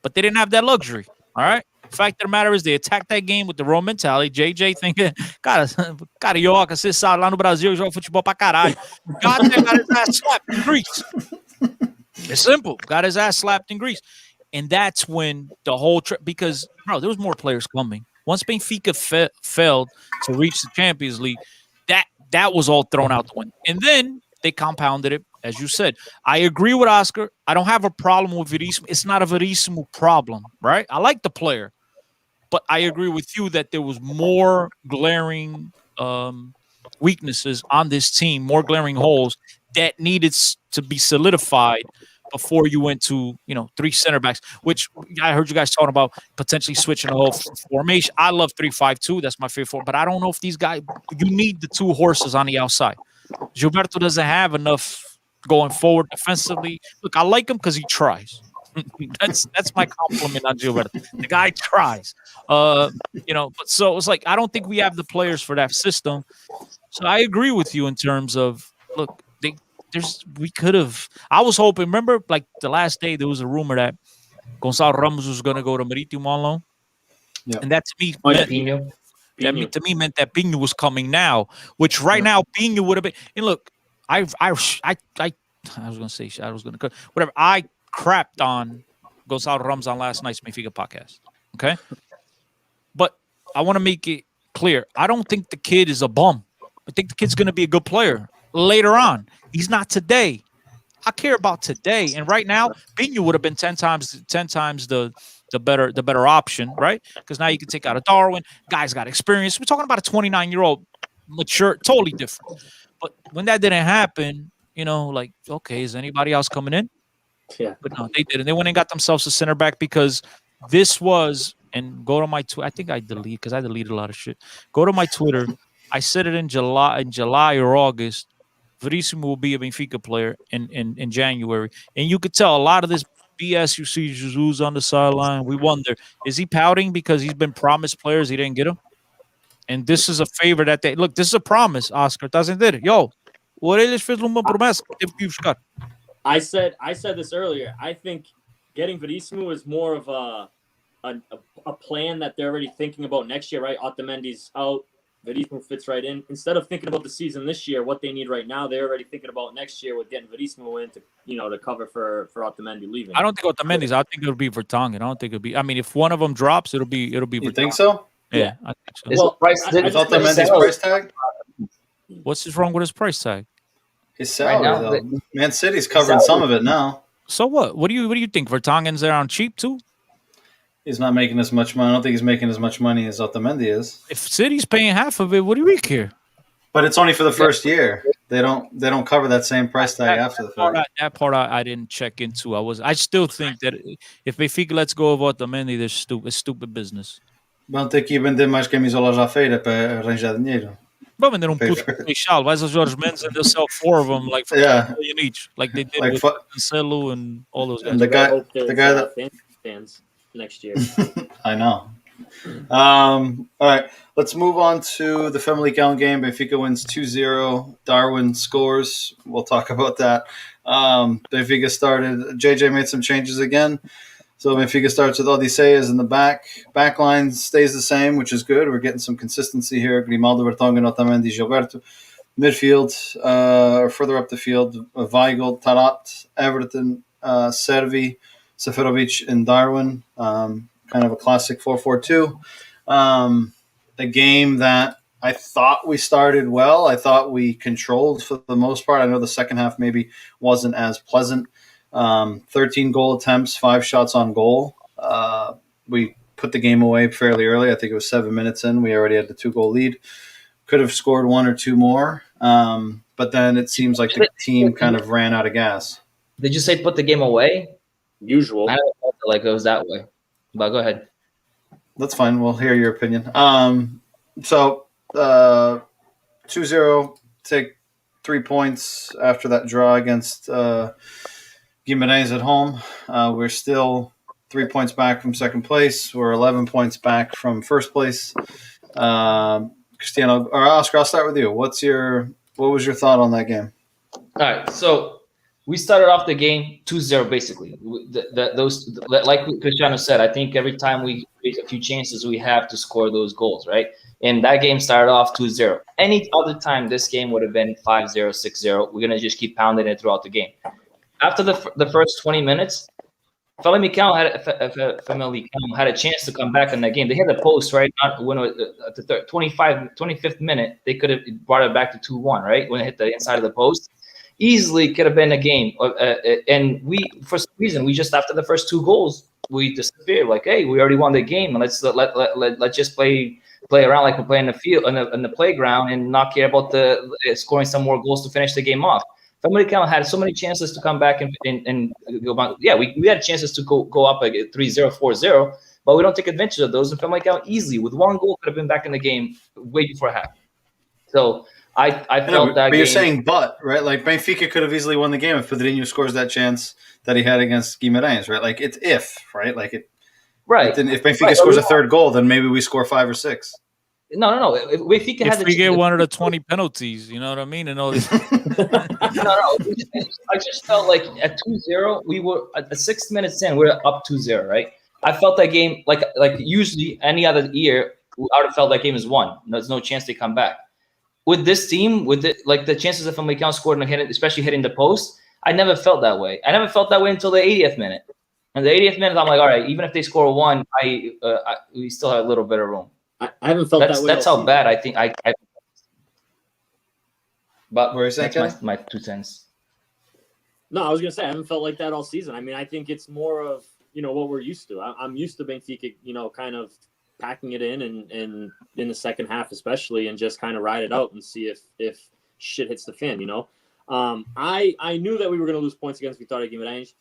But they didn't have that luxury, all right? The fact of the matter is they attacked that game with the wrong mentality. JJ thinking, carioca, você sabe, lá no Brasil, joga futebol pra caralho. Got his ass slapped in Greece. It's simple. Got his ass slapped in Greece. And that's when the whole trip, because, bro, there was more players coming. Once Benfica failed to reach the Champions League, that was all thrown out the window. And then they compounded it, as you said. I agree with Oscar. I don't have a problem with Verissimo. It's not a Verissimo problem, right? I like the player. But I agree with you that there was more glaring weaknesses on this team, more glaring holes that needed to be solidified before you went to, 3 center backs, which I heard you guys talking about potentially switching the whole formation. I love 3-5-2. That's my favorite form. But I don't know if these guys, you need the 2 horses on the outside. Gilberto doesn't have enough going forward defensively. Look, I like him because he tries. That's my compliment on Gilberto. The guy tries. But so it's like I don't think we have the players for that system. So I agree with you in terms of look, we could have. I was hoping. Remember, like the last day, there was a rumor that Gonçalo Ramos was going to go to Marítimo on loan, and that to me meant that Pinho was coming now. Which right now Pinho would have been. And look, I was going to say I was going to whatever. I crapped on Gonçalo Ramos on last night's Benfica podcast. Okay, but I want to make it clear. I don't think the kid is a bum. I think the kid's going to be a good player later on. He's not today. I care about today. And right now, Pinho would have been 10 times the better option, right? Because now you can take out a Darwin. Guy's got experience. We're talking about a 29-year-old, mature, totally different. But when that didn't happen, okay, is anybody else coming in? Yeah. But no, they didn't. They went and got themselves a center back because this was, and go to my Twitter. I think I deleted a lot of shit. Go to my Twitter. I said it in July or August. Verissimo will be a Benfica player in January. And you could tell a lot of this BS you see Jesus on the sideline. We wonder, is he pouting because he's been promised players he didn't get them? And this is a favor that they look, this is a promise, Oscar. Doesn't did it. Yo, what eles fez uma promessa? Teve que buscar. I said this earlier. I think getting Verissimo is more of a plan that they're already thinking about next year, right? Otamendi's out. Verissimo fits right in. Instead of thinking about the season this year, what they need right now, they're already thinking about next year with getting Verissimo in to cover for Otamendi leaving. I don't think Otamendi's. I think it'll be Vertonghen. I don't think it'll be. I mean, if one of them drops, it'll be. You Vertonghen. think so? Yeah, I think so. Is Otamendi's price tag? What's wrong with his price tag? His salary, Right now, though. Man City's covering some of it now. So what? What do you think? Vertonghen's there on cheap too? He's not making as much money. I don't think he's making as much money as Otamendi is. If City's paying half of it, what do we care? But it's only for the first year. They don't cover that same price tag after the fact. That part I didn't check into. I still think that if Benfica lets go of Otamendi, it's stupid business. Vão ter que vender mais camisolas à feira para arranjar dinheiro. Vão vender puto Seixal. Vais a Jorge Mendes and they'll sell 4 of them for $1 million each, like they did with Cancelo and all those guys. And the guy that fans next year. I know. All right, let's move on to the Famalicão game. Benfica wins 2-0. Darwin scores. We'll talk about that. Benfica started. JJ made some changes again. So Benfica starts with Odysseas in the back. Back line stays the same, which is good. We're getting some consistency here. Grimaldo, Vertonghen, Otamendi, Gilberto. Midfield, further up the field, Weigl, Tarat, Everton, Servi, Seferovic, and Darwin. Kind of a classic 4-4-2. a game that I thought we started well. I thought we controlled for the most part. I know the second half maybe wasn't as pleasant. 13 goal attempts, 5 shots on goal. We put the game away fairly early. I think it was 7 minutes in. We already had the 2-goal lead. Could have scored 1 or 2 more. But then it seems like the team kind of ran out of gas. Did you say put the game away? Usual. I don't feel like it was that way. But go ahead. That's fine. We'll hear your opinion. So 2-0, take 3 points after that draw against Guimarães at home. We're still 3 points back from second place. We're 11 points back from first place. Cristiano or Oscar, I'll start with you. What was your thought on that game? All right, so we started off the game 2-0 basically. Those, like Cristiano said, I think every time we create a few chances, we have to score those goals, right? And that game started off 2-0. Any other time, this game would have been 5-0, 6-0. We're gonna just keep pounding it throughout the game. After the first 20 minutes, Famalicão had a chance to come back in that game. They hit the post, right? When at the 25th minute, they could have brought it back to 2-1, right? When it hit the inside of the post. Easily could have been a game. And we, for some reason, we just, after the first 2 goals, we disappeared. Like, hey, we already won the game. And let's just play around like we're playing the field, in the playground, and not care about the scoring some more goals to finish the game off. Famalicão had so many chances to come back and go back. Yeah, we had chances to go up like 3-0, 4-0, but we don't take advantage of those. And Famalicão easily, with 1 goal, could have been back in the game way before half. So I felt that. But you're saying, right? Like Benfica could have easily won the game if Pedrinho scores that chance that he had against Guimarães, right? Like it's if, right? Like it. Right. If Benfica scores a 3rd goal, then maybe we score 5 or 6. No. If Benfica if we get one of the 20 penalties, you know what I mean? And all this. No. I just felt like at 2-0, we were at the 6 minutes in, we're up 2-0, right? I felt that game like usually any other year, I would have felt that game is won. There's no chance they come back. With this team, with the chances of Famalicão scored and especially hitting the post, I never felt that way. I never felt that way until the 80th minute. And the 80th minute, I'm like, all right, even if they score 1, we still have a little bit of room. I haven't felt that way. That's how bad I think I but where is that, that's my 2 cents. No, I was gonna say I haven't felt like that all season. I mean, I think it's more of what we're used to. I'm used to Benfica, kind of packing it in and in the second half especially, and just kind of ride it out and see if shit hits the fan. I knew that we were gonna lose points against Vitória Guimarães,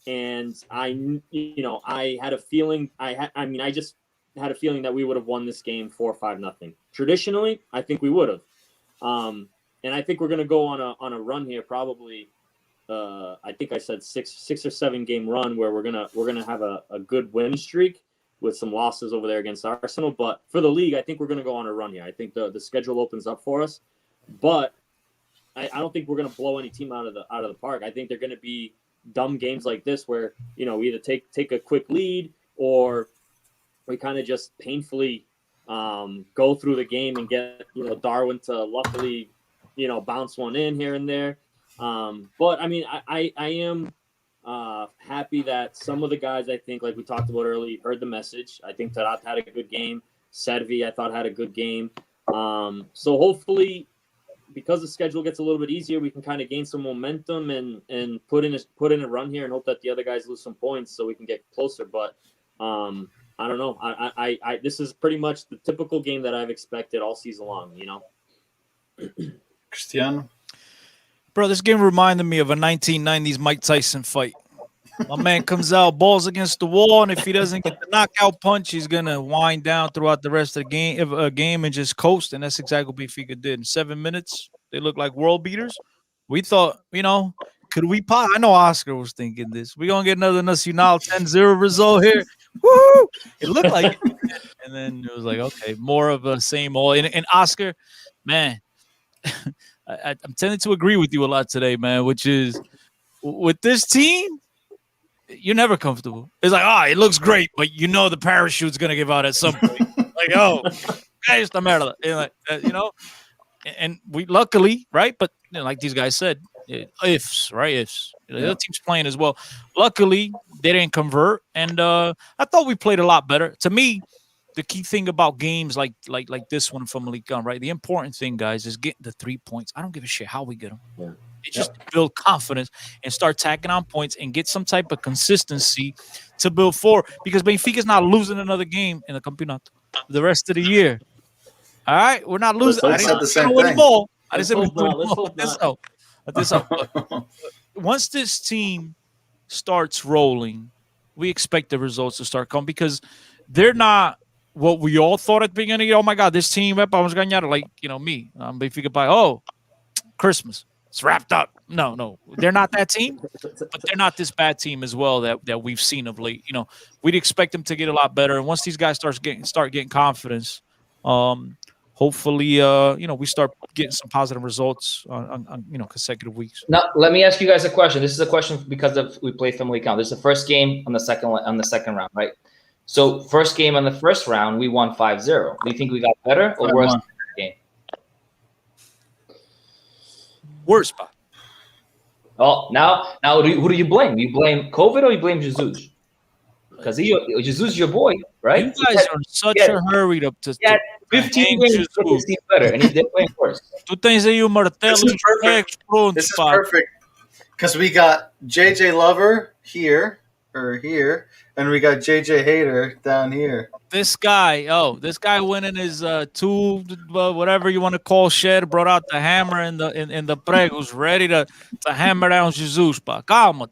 and I had a feeling. I just had a feeling that we would have won this game 4-5-0. Traditionally, I think we would have. And I think we're going to go on a run here, probably. I think I said 6 or 7 game run where we're gonna have a good win streak with some losses over there against Arsenal. But for the league, I think we're going to go on a run here. I think the schedule opens up for us, but I don't think we're going to blow any team out of the park. I think they're going to be dumb games like this where we either take a quick lead or we kind of just painfully go through the game and get Darwin to luckily bounce one in here and there. But I mean, I am happy that some of the guys, I think, like we talked about earlier, heard the message. I think Tarat had a good game. Servi, I thought, had a good game. So hopefully, because the schedule gets a little bit easier, we can kind of gain some momentum and put in a run here and hope that the other guys lose some points so we can get closer. But I don't know. I this is pretty much the typical game that I've expected all season long. Cristiano. Bro, this game reminded me of a 1990s Mike Tyson fight. My man comes out, balls against the wall, and if he doesn't get the knockout punch, he's going to wind down throughout the rest of the game and just coast, and that's exactly what Benfica did. In 7 minutes, they looked like world beaters. We thought, could we pop? I know Oscar was thinking this. We're going to get another Nacional 10-0 result here. Woo! It looked like it. And then it was like, okay, more of a same old. And Oscar, man, I'm tending to agree with you a lot today, man, which is with this team, you're never comfortable. It's like, it looks great, but the parachute's going to give out at some point. Like, esta merda. And we luckily, right? But like these guys said, ifs, right? Ifs. The other team's playing as well. Luckily, they didn't convert. And I thought we played a lot better. To me, the key thing about games like this one from Famalicão, right? The important thing, guys, is getting the 3 points. I don't give a shit how we get them. Yeah. It's just to build confidence and start tacking on points and get some type of consistency to build forward. Because Benfica's not losing another game in the Campeonato the rest of the year. All right, we're not losing. I didn't say we win more. I didn't say we win more. This up. Once this team starts rolling, we expect the results to start coming because they're not what we all thought at the beginning. Oh my God, this team, vamos ganhar. Like, me, Benfica by, Christmas. It's wrapped up. No, they're not that team, but they're not this bad team as well that we've seen of late. We'd expect them to get a lot better, and once these guys start getting confidence, hopefully, we start getting some positive results on consecutive weeks. Now, let me ask you guys a question. This is a question because we play Famalicão. This is the first game on the second round, right? So first game on the first round, we won 5-0. Do you think we got better or worse than the game? Worse, but. Oh, now who do you blame? You blame COVID or you blame Jesus? Because Jesus is your boy, right? You guys are in such a hurry to 15 games to make team better, and they're playing worse. Tu tens aí o martelo. This is perfect because we got JJ Lover here, and we got JJ Hater down here. This guy went in his whatever you want to call shed, brought out the hammer and the pregos, ready to hammer down Jesus. Pa, calma.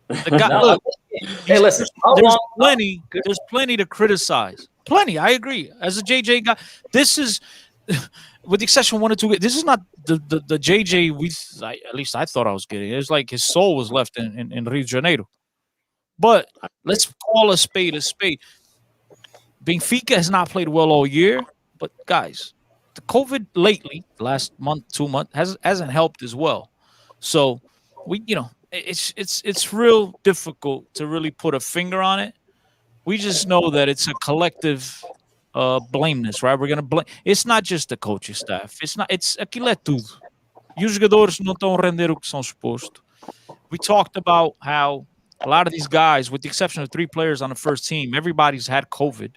The guy, look, hey, listen. There's plenty to criticize. Plenty, I agree. As a JJ guy, this is, with the exception of 1 or 2, this is not the JJ at least I thought I was getting. It's like his soul was left in Rio de Janeiro. But let's call a spade a spade. Benfica has not played well all year, but guys, the COVID lately, last month, 2 months, hasn't helped as well. So it's real difficult to really put a finger on it. We just know that it's a collective blameness, right? We're gonna blame. It's not just the coaching staff. It's aquilo é tudo. E os jogadores não estão a render o que são suposto. We talked about how a lot of these guys, with the exception of 3 players on the first team, everybody's had COVID,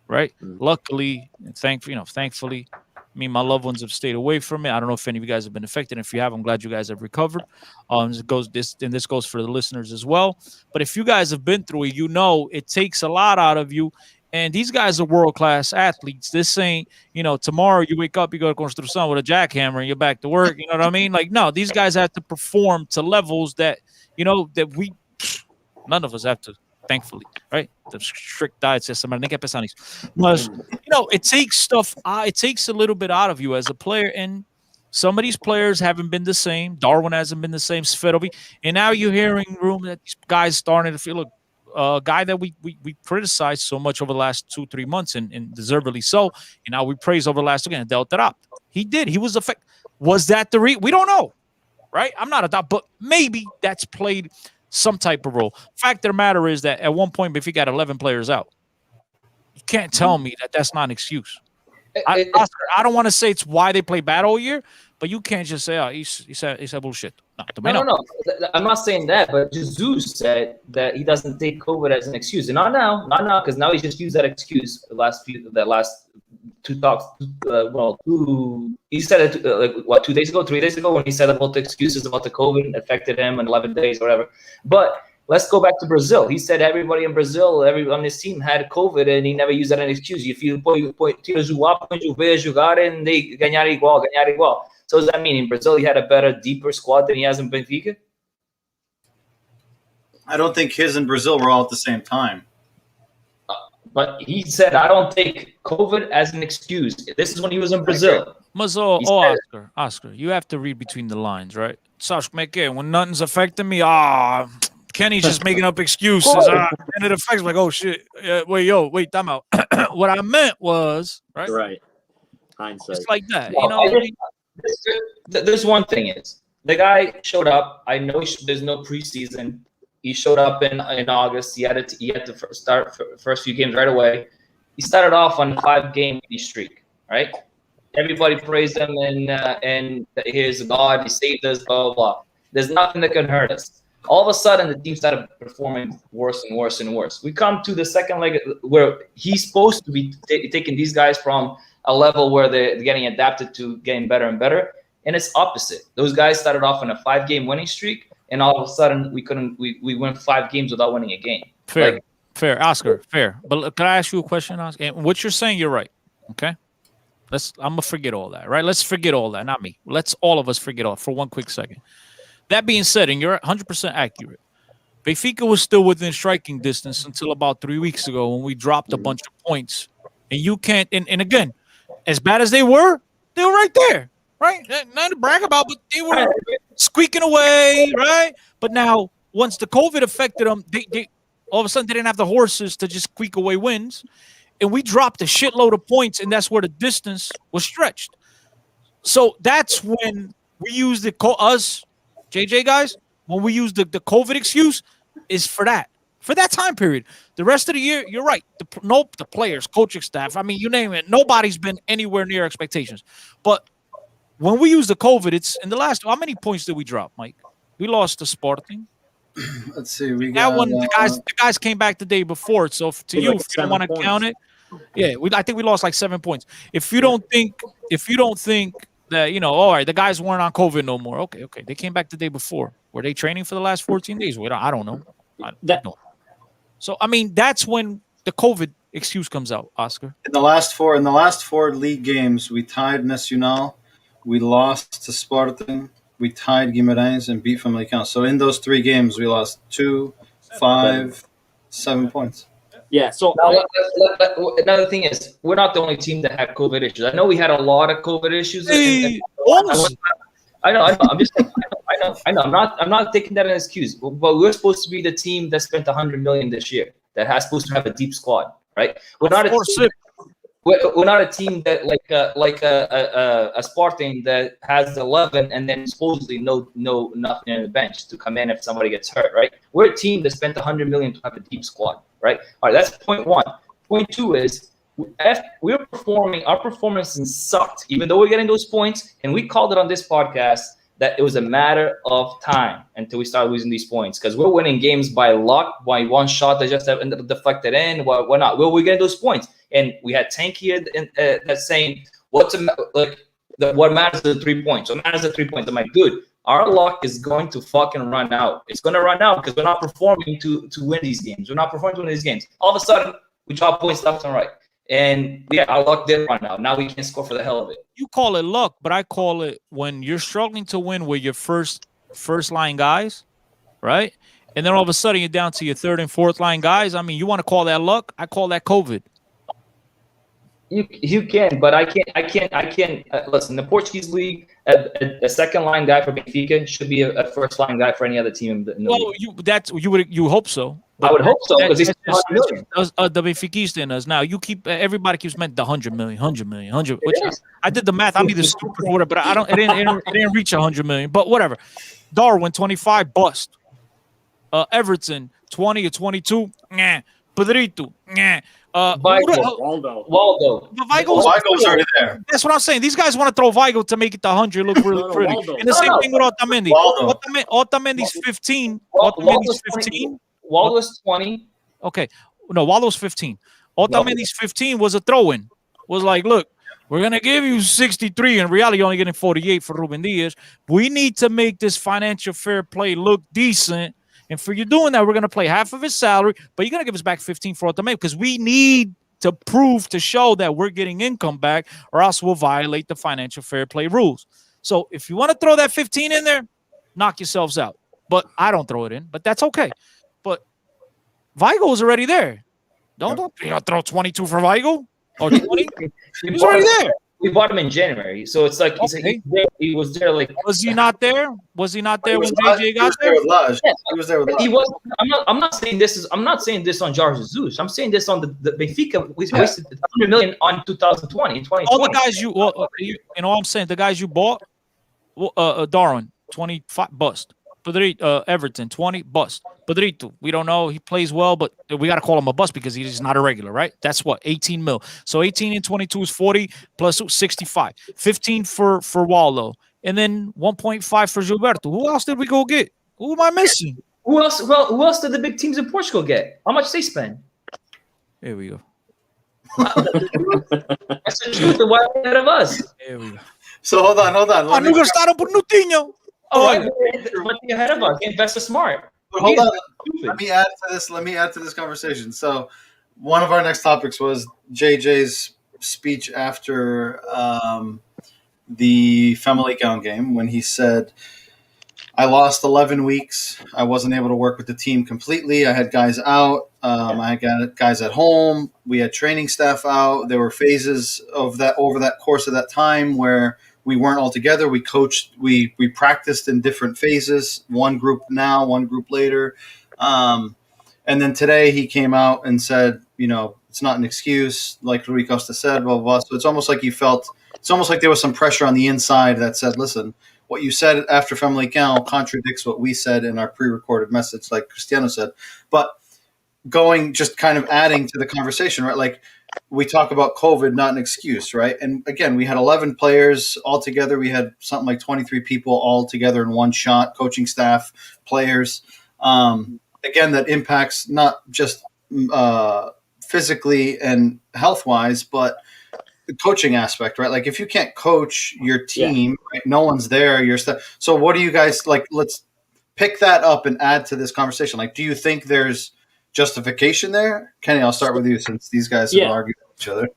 right? Luckily, and thankfully, me and my loved ones have stayed away from it. I don't know if any of you guys have been affected. If you have, I'm glad you guys have recovered. This goes for the listeners as well. But if you guys have been through it, it takes a lot out of you. And these guys are world-class athletes. This ain't, tomorrow you wake up, you go to construction with a jackhammer and you're back to work. You know what I mean? Like, no, these guys have to perform to levels that, none of us have to. Thankfully, right? The strict diet system. But it takes stuff. It takes a little bit out of you as a player, and some of these players haven't been the same. Darwin hasn't been the same. Sferovi, and now you're hearing room that these guys starting to feel. Look, a guy that we criticized so much over the last 2-3 months, and deservedly so, and now we praise over the last again. Dealt it up. He did. He was effective. Was that the we don't know, right? I'm not a doubt, but maybe that's played some type of role. Fact of the matter is that at one point, Benfica had 11 players out. You can't tell me that that's not an excuse. Oscar, I don't want to say it's why they play bad all year, but you can't just say, he said bullshit. No. I'm not saying that, but Jesus said that he doesn't take COVID as an excuse. And not now, because now he just used that excuse the last 2 talks. He said it 2 days ago, 3 days ago, when he said about the excuses about the COVID affected him in 11 days or whatever. But let's go back to Brazil. He said everybody in Brazil, everyone on his team had COVID, and he never used that as an excuse. If you tira João, põe Juve jogar, and they ganhar igual. So does that mean in Brazil he had a better, deeper squad than he has in Benfica? I don't think his and Brazil were all at the same time. But he said, I don't take COVID as an excuse. This is when he was in Brazil. Mas, Oscar, you have to read between the lines, right? When nothing's affecting me, Kenny's just making up excuses. And it affects like, oh, shit. Wait, time out. What I meant was, right? Right. Hindsight. It's like that. There's one thing is, the guy showed up. I know there's no preseason. He showed up in August. He had to start first few games right away. He started off on a 5-game streak, right? Everybody praised him and here's God. He saved us, blah, blah, blah. There's nothing that can hurt us. All of a sudden, the team started performing worse and worse and worse. We come to the second leg where he's supposed to be taking these guys from a level where they're getting adapted to getting better and better, and it's opposite. Those guys started off on a 5-game winning streak, and all of a sudden, we went 5 games without winning a game. Fair, fair, Oscar, fair. But can I ask you a question, Oscar? And what you're saying, you're right. Okay, I'm gonna forget all that, right? Let's forget all that, not me. Let's all of us forget all for one quick second. That being said, and you're 100% accurate, Benfica was still within striking distance until about 3 weeks ago when we dropped a bunch of points. And you can't. And again, as bad as they were right there. Right? Not to brag about, but they were squeaking away, right? But now, once the COVID affected them, they all of a sudden they didn't have the horses to just squeak away wins. And we dropped a shitload of points, and that's where the distance was stretched. So that's when we used us, JJ guys, when we use the COVID excuse, is for that time period. The rest of the year, you're right. The players, coaching staff, I mean, you name it, nobody's been anywhere near expectations. But when we use the COVID, it's in the last. How many points did we drop, Mike? We lost to Sporting. Let's see. We got that one. The guys came back the day before. So if you don't want to count it, yeah, I think we lost like 7 points. If you don't think that all right, the guys weren't on COVID no more. Okay, they came back the day before. Were they training for the last 14 days? I don't know. So I mean, that's when the COVID excuse comes out, Oscar. In the last four league games, we tied Nacional. We lost to Sporting, we tied Guimarães, and beat Famalicão. So in those 3 games, we lost 2, 5, 7 points. Yeah. So another thing is, we're not the only team that had COVID issues. I know we had a lot of COVID issues. I know. I'm just saying. I know. I'm not taking that as an excuse. But we're supposed to be the team that spent $100 million this year. That has supposed to have a deep squad, right? We're not a team that like a Sporting that has 11 and then supposedly no nothing on the bench to come in if somebody gets hurt, right? We're a team that spent $100 million to have a deep squad, right? All right, that's point 1. Point 2 is we're performing. Our performance sucked, even though we're getting those points, and we called it on this podcast that it was a matter of time until we start losing these points because we're winning games by luck, by one shot that just ended up deflected in. Why not? Well, we're getting those points. And we had Tank here that's saying, what matters is the 3 points. What matters is the 3 points. I'm like, dude, our luck is going to fucking run out. It's going to run out because we're not performing to win these games. We're not performing to win these games. All of a sudden, we drop points left and right. And yeah, our luck did run out. Now we can't score for the hell of it. You call it luck, but I call it when you're struggling to win with your first line guys, right? And then all of a sudden you're down to your third and fourth line guys. I mean, you want to call that luck? I call that COVID. You can, but I can't. Listen, the Portuguese league, a second line guy for Benfica should be a first line guy for any other team. You hope so. I would hope so because he's the Benfiquista in us. Now everybody keeps meant the 100 million. Which I did the math. I'll be the stupid order, but I don't. It didn't reach 100 million. But whatever. Darwin 25 bust. Everton 20 or 22. Nah. Pedrito. Nah. Waldo. Vigo's already there. That's what I'm saying. These guys want to throw Vigo to make it the 100 look really pretty. And the same thing with Otamendi. Otamendi's 15. Otamendi's 15. Waldo's 20. Okay. No, Waldo's 15. Otamendi's 15 was a throw-in. Was like, look, we're going to give you 63. In reality, you're only getting 48 for Ruben Diaz. We need to make this financial fair play look decent. And for you doing that, we're going to play half of his salary, but you're going to give us back 15 for Otamendi because we need to show that we're getting income back or else we'll violate the financial fair play rules. So if you want to throw that 15 in there, knock yourselves out. But I don't throw it in, but that's okay. But Vigo is already there. Don't throw 22 for Vigo or 20. He's already there. We bought him in January, so it's like he was there. Like, was he not there? Was he not there when JJ got there? Yes. He was there with Lodge. He was. I'm not saying this on Jorge Jesus. I'm saying this on the Benfica. We wasted $100 million on 2020. All the guys I'm saying the guys you bought. Darwin 25 bust. Pedrito, Everton 20 bust. Pedrito, we don't know. He plays well, but we got to call him a bust because he's not a regular, right? That's what 18 mil. So 18 and 22 is 40 plus 65. 15 for Waldo, and then 1.5 for Gilberto. Who else did we go get? Who am I missing? Who else? Well, who else did the big teams in Portugal get? How much they spend? Here we go. That's the truth. Why are they ahead of us? Here we go. So hold on. Ah, nu gastaram por Nutinho. All right, but they're ahead of us. They invest smart. Hold on. Let me add to this conversation. So, one of our next topics was JJ's speech after the Famalicão game when he said, "I lost 11 weeks. I wasn't able to work with the team completely. I had guys out. I had guys at home. We had training staff out. There were phases of that over that course of that time where we weren't all together. We coached. We practiced in different phases. One group now, one group later. And then today he came out and said, it's not an excuse, like Rui Costa said, blah, blah, blah. So it's almost like it's almost like there was some pressure on the inside that said, listen, what you said after Famalicão contradicts what we said in our pre-recorded message, like Cristiano said. But just kind of adding to the conversation, right? Like, we talk about COVID, not an excuse, right? And again, we had 11 players all together. We had something like 23 people all together in one shot, coaching staff, players. Again, that impacts not just physically and health-wise, but the coaching aspect, right? Like, if you can't coach your team, right, no one's there, your stuff. So what do you guys, like, let's pick that up and add to this conversation. Like, do you think there's justification there? Kenny, I'll start with you since these guys have argued with each other.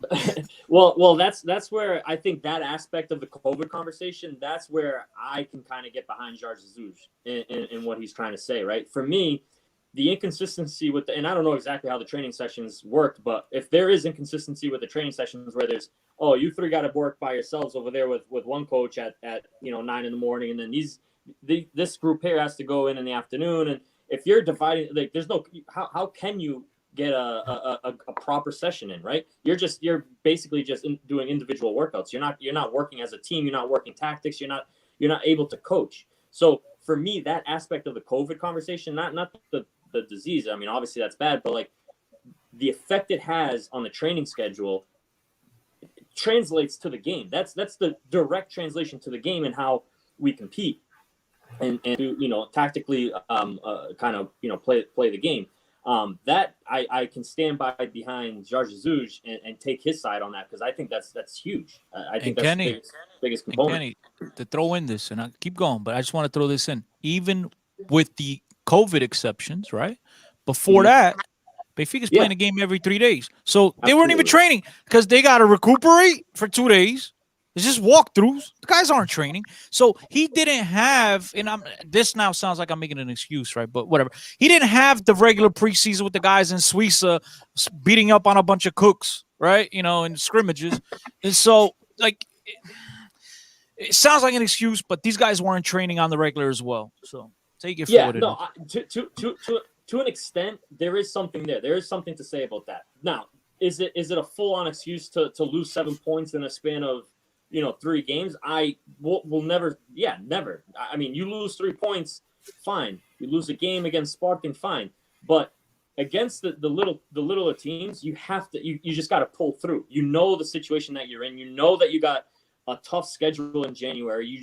well, that's where I think that aspect of the COVID conversation, that's where I can kind of get behind Jorge Jesus in what he's trying to say, right? For me, the inconsistency and I don't know exactly how the training sessions worked, but if there is inconsistency with the training sessions where there's, you three got to work by yourselves over there with one coach at 9 in the morning, and then this group here has to go in the afternoon, and if you're dividing, like, there's no how can you get a proper session in, right? You're basically just doing individual workouts. You're not working as a team. You're not working tactics. You're not able to coach. So for me, that aspect of the COVID conversation, not the disease. I mean, obviously that's bad, but like the effect it has on the training schedule translates to the game. That's the direct translation to the game and how we compete. And tactically kind of play the game. That I can stand behind Jorge Jesus and take his side on that, because I think that's huge. I think that's the biggest component. Kenny, to throw in this, and I keep going, but I just want to throw this in. Even with the COVID exceptions, right? Before that, Benfica's playing a game every 3 days. So they weren't even training because they got to recuperate for 2 days. It's just walkthroughs. The guys aren't training. So he didn't have, and this now sounds like I'm making an excuse, right? But whatever. He didn't have the regular preseason with the guys in Suiza beating up on a bunch of cooks, right? In scrimmages. And so, like, it sounds like an excuse, but these guys weren't training on the regular as well. So take it for what it is. To an extent, there is something there. There is something to say about that. Now, is it a full-on excuse to lose 7 points in a span of 3 games? I will never. Yeah, never. I mean, you lose 3 points, fine. You lose a game against Spartan, fine. But against the littler teams, you have to. You just got to pull through. The situation that you're in. You know that you got a tough schedule in January. You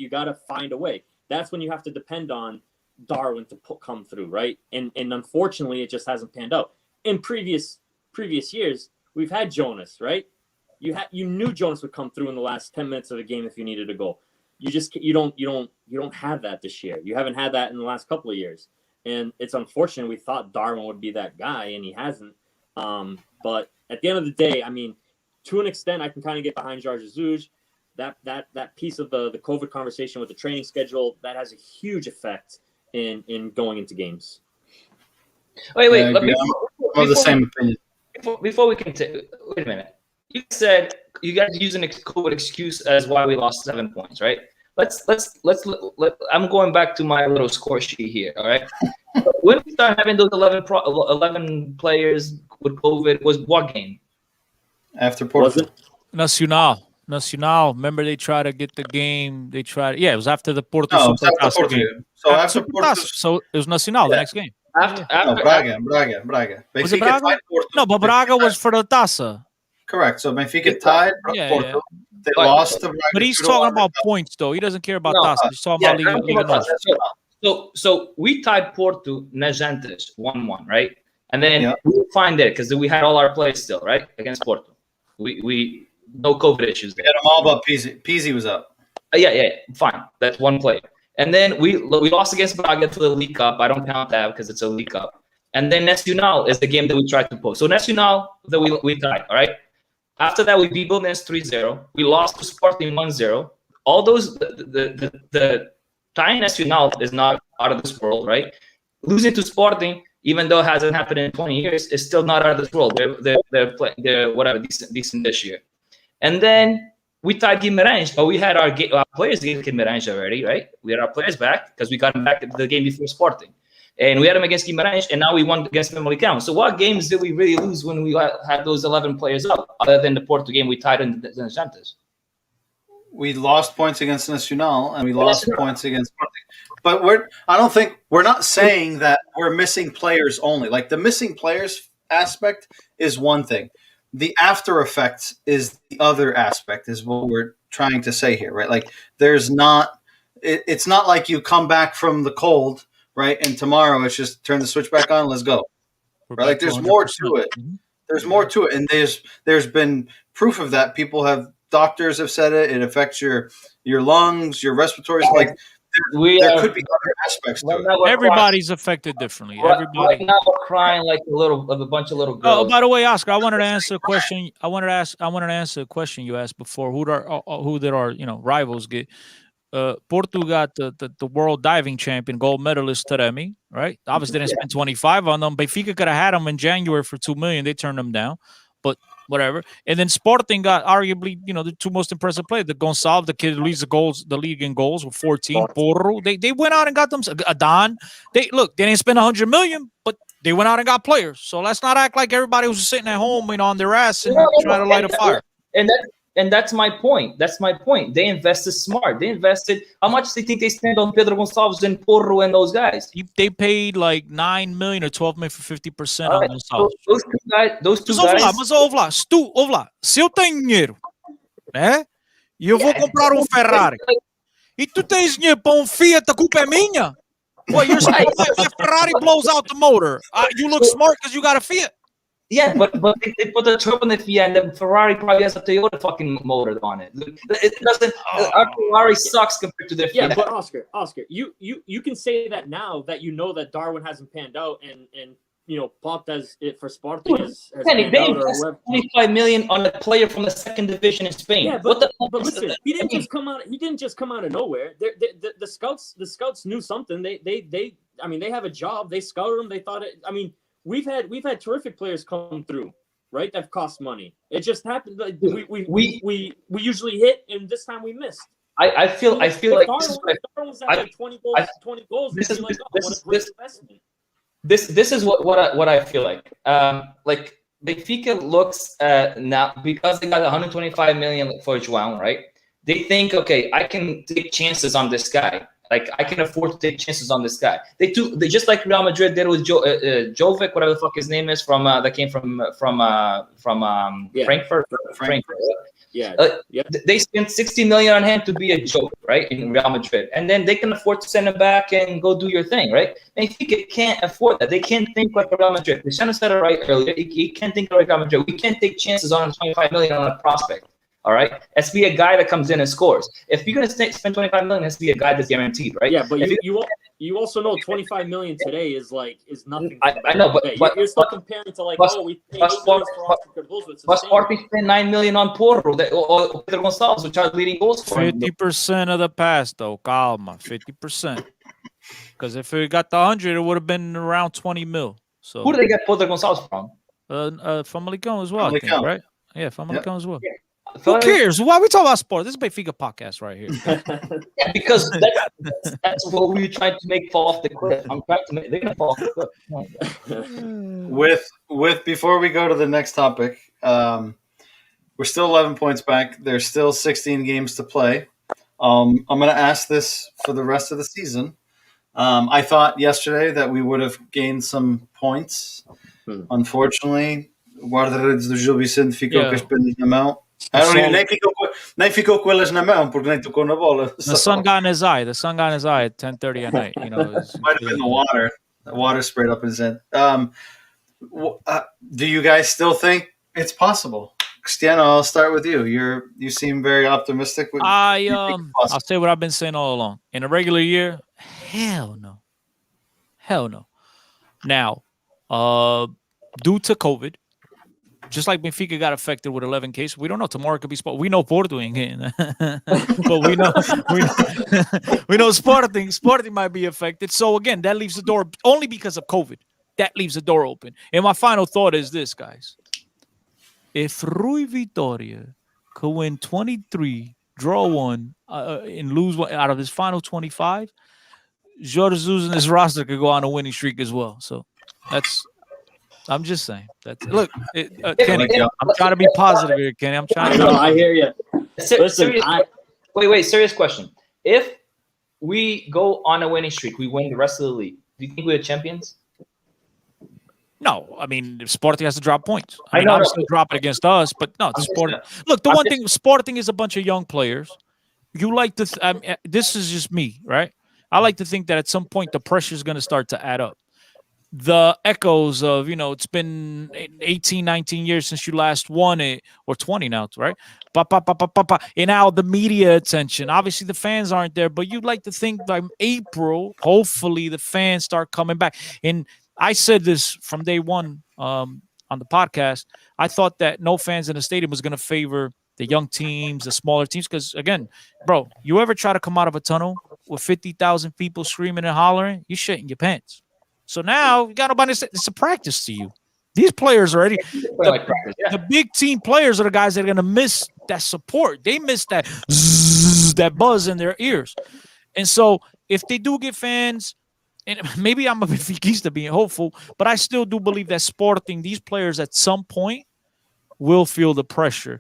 gotta find a way. That's when you have to depend on Darwin to come through, right? And unfortunately, it just hasn't panned out. In previous years, we've had Jonas, right? You knew Jonas would come through in the last 10 minutes of the game if you needed a goal. You don't have that this year. You haven't had that in the last couple of years, and it's unfortunate. We thought Darwin would be that guy, and he hasn't. But at the end of the day, I mean, to an extent, I can kind of get behind Jorge Jesus. That piece of the COVID conversation with the training schedule, that has a huge effect in going into games. Wait. I'm of the same opinion. Before we continue, wait a minute. You said you guys use an COVID excuse as why we lost 7 points, right? I'm going back to my little score sheet here. All right. When we started having those 11 players with COVID, was what game? After Portugal. Nacional. Remember, they tried to get the game. It was after the Porto Supertaça game. So after Porto. So it was Nacional the next game. Braga. Was it Braga? No, but Braga was for the Taça. Correct. So Benfica tied Porto. They lost to Braga. But he's talking about points, though. He doesn't care about Taça. He's talking about Liga. So we tied Porto Najantes 1-1, right? And then we were fine there because we had all our players still, right, against Porto. We no COVID issues there. We had them all but Pizzi. Pizzi was out. Yeah, fine. That's one play. And then we lost against Braga to the League Cup. I don't count that because it's a League Cup. And then Nacional is the game that we tried to post. So Nacional that we tied, all right? After that, we beat Belenenses 3-0. We lost to Sporting 1-0. All those, the tying Nacional is not out of this world, right? Losing to Sporting, even though it hasn't happened in 20 years, is still not out of this world. They're whatever, decent this year. And then we tied Guimarães, but we had our players against Guimarães already, right? We had our players back because we got them back at the game before Sporting. And we had them against Guimarães, and now we won against Famalicão. So what games did we really lose when we had those 11 players up, other than the Porto game we tied in the Santos? We lost points against Nacional, and we lost points against Sporting. But we're not saying that we're missing players only. Like, the missing players aspect is one thing. The after effects is the other aspect, is what we're trying to say here, right? Like, it's not like you come back from the cold, right? And tomorrow it's just turn the switch back on, let's go. Right? Like, there's more to it. There's more to it. And there's been proof of that. Doctors have said it. It affects your lungs, your respiratory. Like, there could be other aspects to it. Everybody's affected differently. Everybody. Right now we're crying like a bunch of little girls. Oh, by the way, Oscar, I wanted to answer a question. I wanted to answer a question you asked before. Who did our rivals get? Porto got the world diving champion, gold medalist Taremi, right? Obviously didn't spend 25 on them. Benfica could have had them in January for $2 million. They turned them down, but whatever. And then Sporting got arguably, the two most impressive players. The Gonçalves, the kid who leads the league in goals with 14. Porro, they went out and got them. Adan, they didn't spend $100 million, but they went out and got players. So let's not act like everybody was sitting at home, on their ass and trying to light a fire. And that's my point. They invested smart. They invested. How much do you think they spent on Pedro Gonçalves and Porro and those guys? They paid like $9 million or $12 million for 50% on Gonçalves. Those two guys. Mas ouve lá. Se eu tenho dinheiro, né? E eu vou comprar Ferrari. E tu tens dinheiro para Fiat, a culpa é minha? What, you're saying if Ferrari blows out the motor, you look smart because you got a Fiat? Yeah, but they put a turbo in the Fiat, and the Ferrari probably has a Toyota fucking motor on it. It doesn't. Our Ferrari sucks compared to their Fiat. Yeah, but Oscar, you can say that now that that Darwin hasn't panned out, and Pop does it for Sporting has panned out, or $25 million on a player from the second division in Spain. Yeah, but listen, he didn't just come out. He didn't just come out of nowhere. The scouts knew something. They have a job. They scouted him. They thought it. I mean. We've had terrific players come through, right? That cost money. It just happened. Like, we usually hit, and this time we missed. I feel like Darwin's at 20 goals. This is like, what a great investment. This is what I feel like. Like Benfica looks now because they got 125 million for João, right? They think, okay, I can take chances on this guy. Like, I can afford to take chances on this guy. They just like Real Madrid did with Jovic, whatever the fuck his name is, that came from Frankfurt. Frankfurt. Yeah. They spent 60 million on him to be a joke, right, in Real Madrid, and then they can afford to send him back and go do your thing, right? Benfica can't afford that. They can't think like Real Madrid. Cristiano said it right earlier. He can't think like Real Madrid. We can't take chances on 25 million on a prospect. All right, it has to be a guy that comes in and scores. If you're gonna spend 25 million, it has to be a guy that's guaranteed, right? Yeah, but you also know 25 million today is nothing. I know, but you're still comparing to we paid Sporting spent 9 million on Porro or Pedro Gonçalves, which are leading goals for 50% of the pass, though. Calma, 50%. Because if we got the 100, it would have been around 20 mil. So who did they get Pedro Gonçalves from? Famalicão as well, I think, right? Yeah, Famalicão as well. Yeah. Who cares? Why are we talking about sport? This is Benfica podcast right here. Yeah, because that's what we're trying to make fall off the cliff. I'm trying to make they're gonna fall off the cliff. With before we go to the next topic, we're still 11 points back. There's still 16 games to play. I'm going to ask this for the rest of the season. I thought yesterday that we would have gained some points. Unfortunately, Guarda-Redes do Gil Vicente ficou com as pernas na mão. Nem ficou com elas na mão, porque nem tocou na bola. The sun got in his eye. The sun got in his eye at 10:30 at night. Might have been the water. The water sprayed up his head. Do you guys still think it's possible? Cristiano, I'll start with you. You seem very optimistic. I'll say what I've been saying all along. In a regular year, hell no. Now, due to COVID, just like Benfica got affected with 11 cases, we don't know. Tomorrow could be Sport. We know Porto ain't getting that. But we know Sporting might be affected. So again, that leaves the door only because of COVID. That leaves the door open. And my final thought is this, guys. If Rui Vitória could win 23, draw 1, and lose 1 out of his final 25, Jorge Jesus and his roster could go on a winning streak as well. So I'm just saying. Kenny, I'm trying to be positive here, Kenny. I'm trying to. No, I hear you. Listen, wait. Serious question. If we go on a winning streak, we win the rest of the league. Do you think we're champions? No, I mean, Sporting has to drop points. I know obviously drop it against us, but no, Sporting. Look, the one thing, Sporting is a bunch of young players. You like to. This is just me, right? I like to think that at some point the pressure is going to start to add up. The echoes of, it's been 18, 19 years since you last won it, or 20 now, right? And now the media attention. Obviously, the fans aren't there, but you'd like to think by April, hopefully the fans start coming back. And I said this from day one on the podcast. I thought that no fans in the stadium was going to favor the young teams, the smaller teams. Because, again, bro, you ever try to come out of a tunnel with 50,000 people screaming and hollering? You're shitting your pants. So now you got nobody. It's a practice to you. These players already. The big team players are the guys that are going to miss that support. They miss that that buzz in their ears. And so if they do get fans, and maybe I'm a Benfiquista being hopeful, but I still do believe that Sporting, these players at some point will feel the pressure.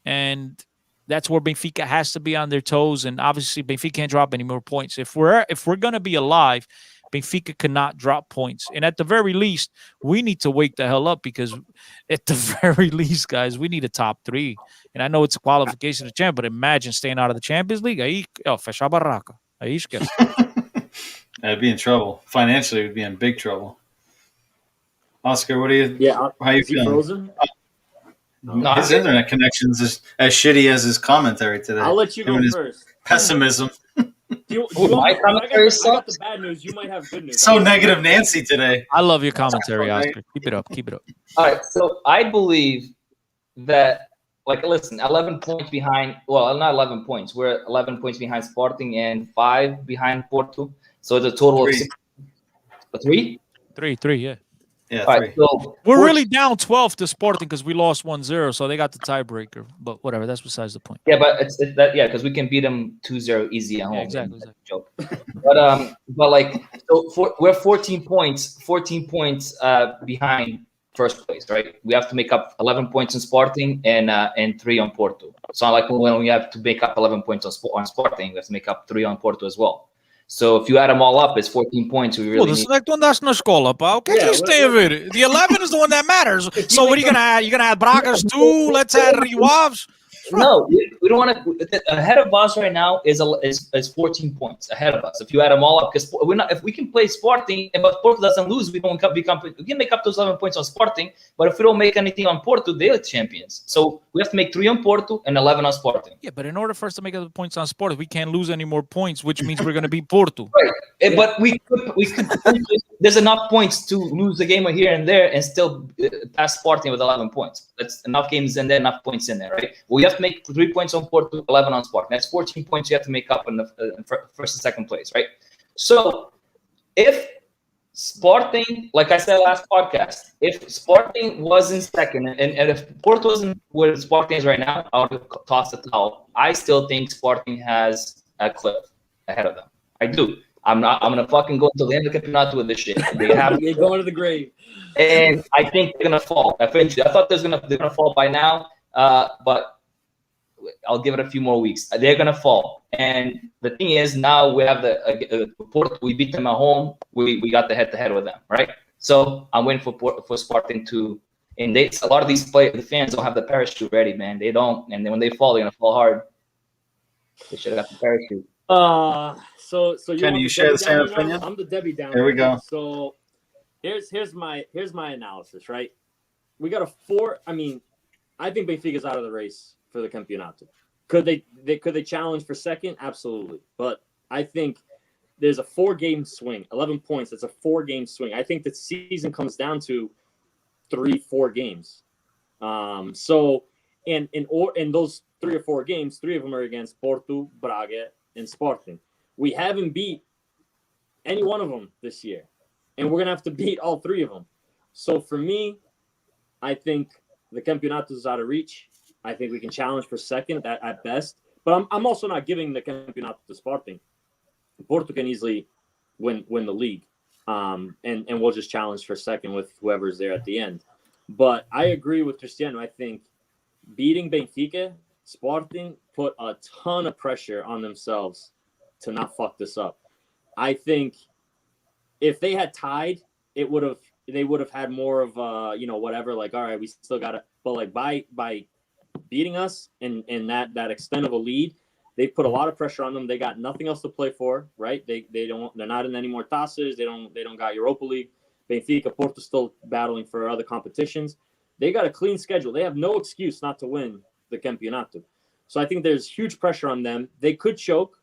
And that's where Benfica has to be on their toes. And obviously Benfica can't drop any more points. If we're going to be alive, Benfica cannot drop points. And at the very least, we need to wake the hell up, because at the very least, guys, we need a top 3. And I know it's a qualification to champ, but imagine staying out of the Champions League. Aí, fecha a barraca. Aí esquece. I'd be in trouble. Financially, we'd be in big trouble. Oscar, what are you? Yeah, how are you feeling? Frozen? No, his internet connection's as shitty as his commentary today. I'll let you go first. Pessimism. My commentary sucks. I got the bad news. You might have good news. So negative, Nancy, today. I love your commentary, Oscar. Keep it up. Keep it up. All right. So I believe that, listen, 11 points behind. Well, not 11 points. We're 11 points behind Sporting and 5 behind Porto. So it's a total of 6. 3? 3, yeah. Yeah, all right, so we're really down 12 to Sporting because we lost 1-0, so they got the tiebreaker. But whatever, that's besides the point. Yeah, but it's that because we can beat them 2-0 easy at home. Yeah, exactly. Joke. So we're 14 points behind first place, right? We have to make up 11 points on Sporting and 3 on Porto. It's not like when we have to make up 11 points on Sporting, we have to make up 3 on Porto as well. So if you add them all up, it's 14 points. We really need. Like that's na escola, pá. Okay, yeah, stay with it. The 11 is the one that matters. So what are you gonna add? You're gonna add Bragas too? Let's add Riwavs. No, we don't want to. Ahead of us right now is 14 points ahead of us. If you add them all up, because we're not. If we can play Sporting, but Porto doesn't lose, we don't become. We can make up those 11 points on Sporting, but if we don't make anything on Porto, they're champions. So we have to make 3 on Porto and 11 on Sporting. Yeah, but in order for us to make up the points on Sporting, we can't lose any more points, which means we're going to beat Porto. Right, yeah. But we could. There's enough points to lose the game here and there and still pass Sporting with 11 points. That's enough games in there, enough points in there, right? We have to make 3 points on Porto, 11 on Sporting. That's 14 points you have to make up in the first and second place, right? So if Sporting, like I said last podcast, if Sporting was in second and if Porto wasn't where Sporting is right now, I would toss it out. I still think Sporting has a cliff ahead of them. I do. I'm gonna fucking go until the end of the campeonato with this shit. You're going to the grave. And I think they're gonna fall eventually. I thought they're gonna fall by now, but I'll give it a few more weeks. They're gonna fall. And the thing is, now we have the Porto. We beat them at home. We got the head-to-head with them, right? So I'm waiting for Sporting to And a lot of the fans don't have the parachute ready, man. They don't, and then when they fall, they're gonna fall hard. They should have got the parachute. So Kenny, you share the same Downer now? opinion? I'm the Debbie Downer. Here we go. So here's my analysis, right? We got a 4. I mean, I think Benfica's out of the race for the Campeonato. Could they challenge for second? Absolutely. But I think there's a 4-game swing, 11 points. It's a 4-game swing. I think the season comes down to 3-4 games. So in those 3 or 4 games, 3 of them are against Porto, Braga, and Sporting. We haven't beat any one of them this year, and we're gonna have to beat all 3 of them. So for me, I think the Campeonato is out of reach. I think we can challenge for second at best, but I'm also not giving the Campeonato to Sporting. Porto can easily win the league, and we'll just challenge for second with whoever's there at the end. But I agree with Cristiano. I think beating Benfica, Sporting put a ton of pressure on themselves to not fuck this up. I think if they had tied, they would have had more of whatever, like, all right, we still gotta, but like by beating us and that extent of a lead, they put a lot of pressure on them. They got nothing else to play for, right? They're not in any more tasses. They don't got Europa League. Benfica, Porto still battling for other competitions. They got a clean schedule. They have no excuse not to win the Campeonato. So I think there's huge pressure on them. They could choke,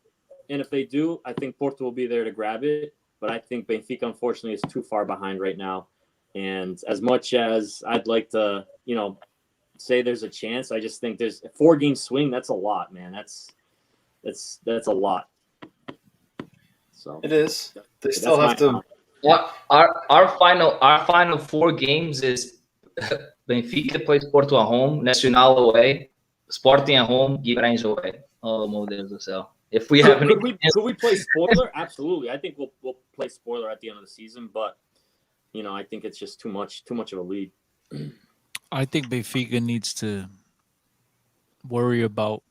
and if they do, I think Porto will be there to grab it. But I think Benfica, unfortunately, is too far behind right now. And as much as I'd like to, say there's a chance, I just think there's a 4-game swing. That's a lot, man. That's a lot. So It is. They still have to. Yeah, our final 4 games is Benfica plays Porto at home, Nacional away, Sporting at home, Guimarães away. Oh, meu Deus do céu. If we have could we play spoiler? Absolutely. I think we'll play spoiler at the end of the season, but I think it's just too much of a lead. I think Benfica needs to worry about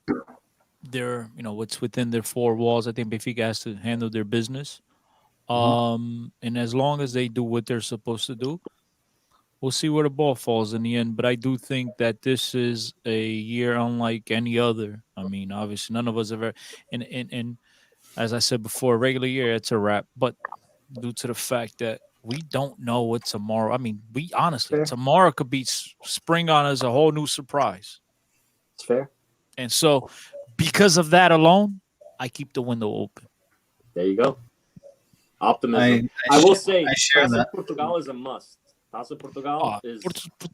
their, what's within their 4 walls. I think Benfica has to handle their business. And as long as they do what they're supposed to do, we'll see where the ball falls in the end. But I do think that this is a year unlike any other. I mean, obviously, none of us have ever. And as I said before, regular year, it's a wrap. But due to the fact that we don't know what tomorrow. I mean, tomorrow could be spring on us, a whole new surprise. It's fair. And so, because of that alone, I keep the window open. There you go. Optimism. I will say, I share Taça that. Portugal is a must. Taça Portugal is.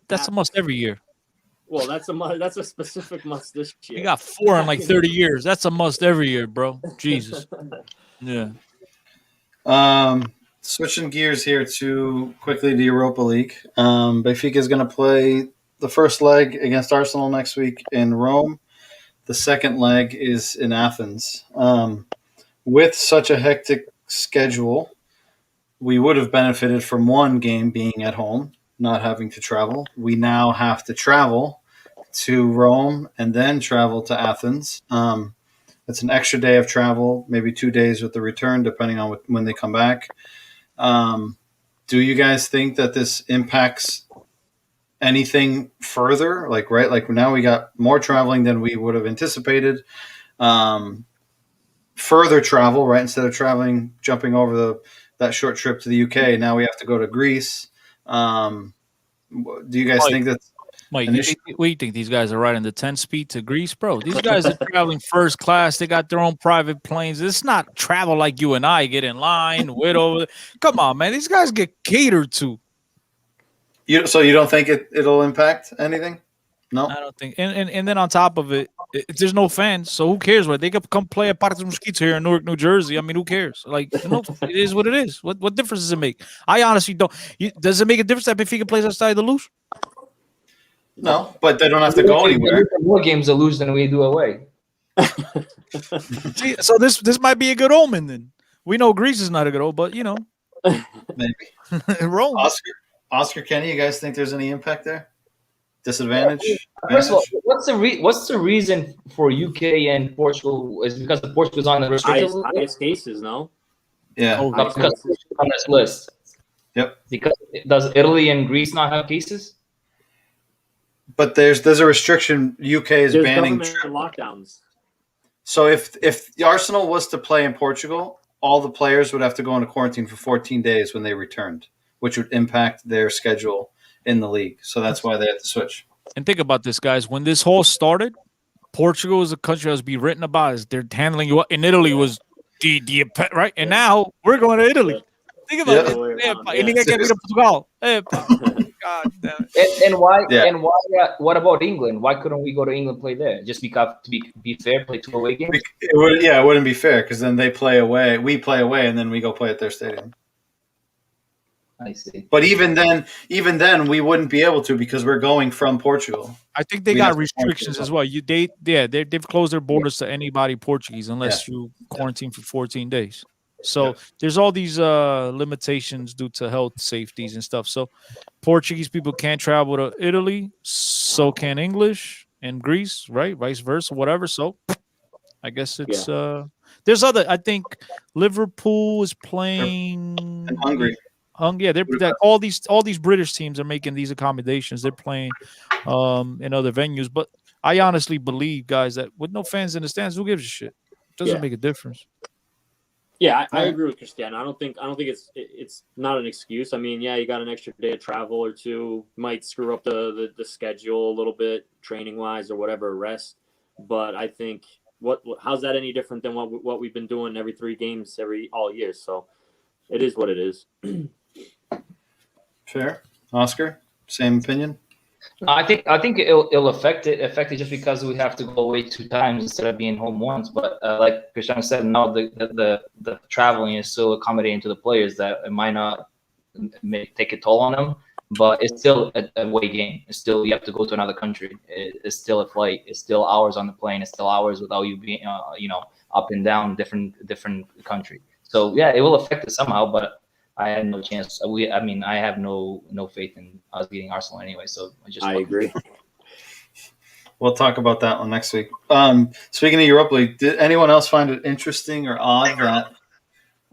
That's a must every year. Well, that's a specific must this year. You got 4 in like 30 years. That's a must every year, bro. Jesus. Yeah. Switching gears here to quickly the Europa League. Benfica is going to play the first leg against Arsenal next week in Rome. The second leg is in Athens. With such a hectic schedule, we would have benefited from one game being at home, not having to travel. We now have to travel to Rome and then travel to Athens. It's an extra day of travel, maybe 2 days with the return, depending on when they come back. Do you guys think that this impacts anything further? Like now we got more traveling than we would have anticipated. Further travel, right? Instead of jumping over that short trip to the UK, now we have to go to Greece. Do you guys think that? Mike, we think these guys are riding the 10-speed to Greece, bro? These guys are traveling first class. They got their own private planes. It's not travel like you and I get in line, wait over. Come on, man. These guys get catered to. So you don't think it'll impact anything? No, I don't think. And then on top of it, there's no fans, so who cares? What they could come play at Parque dos Mosquitos here in Newark, New Jersey. I mean, who cares? Like, it is what it is. What difference does it make? I honestly don't. Does it make a difference that Benfica plays outside the Luz? No, but they don't have to go anywhere. More games to lose than we do away. See, so this might be a good omen then. We know Greece is not a good omen, but maybe Rome. Oscar, Kenny, you guys think there's any impact there? Disadvantage? First of all, what's the reason for UK and Portugal? Is because Portugal's on the restricted list? Highest cases, no? Yeah. Because on this list. Yep. Because does Italy and Greece not have cases? But there's a restriction. UK is There's banning government lockdowns. So if the Arsenal was to play in Portugal, all the players would have to go into quarantine for 14 days when they returned, which would impact their schedule in the league. So that's why they had to switch. And think about this, guys. When this whole started, Portugal was a country that was be written about as they're handling you. In Italy was the right, and now we're going to Italy. Think about it. God damn it. And why? Yeah. And why? What about England? Why couldn't we go to England play there? Just because to be fair, play 2 away games. It wouldn't be fair because then they play away, we play away, and then we go play at their stadium. I see. But even then, we wouldn't be able to because we're going from Portugal. I think they got restrictions as well. They've closed their borders to anybody Portuguese unless you quarantine for 14 days. So there's all these limitations due to health safeties and stuff. So Portuguese people can't travel to Italy, so can English and Greece, right? Vice versa, whatever. So I guess it's there's other. I think Liverpool is playing and Hungary. All these British teams are making these accommodations. They're playing in other venues. But I honestly believe, guys, that with no fans in the stands, who gives a shit? It doesn't make a difference. Yeah, I agree with Cristiano. I don't think it's not an excuse. I mean, you got an extra day of travel or two, might screw up the schedule a little bit, training wise or whatever, rest. But I think how's that any different than what we've been doing every 3 games all year? So it is what it is. Fair, Oscar. Same opinion. I think it'll affect it just because we have to go away 2 times instead of being home once. But like Cristiano said, now the traveling is so accommodating to the players that it might not take a toll on them. But it's still a away game. It's still, you have to go to another country. It's still a flight. It's still hours on the plane. It's still hours without you being up and down different country. So yeah, it will affect it somehow. But I had no chance. I have no faith in us beating Arsenal anyway. So I agree. We'll talk about that one next week. Speaking of Europa League, did anyone else find it interesting or odd that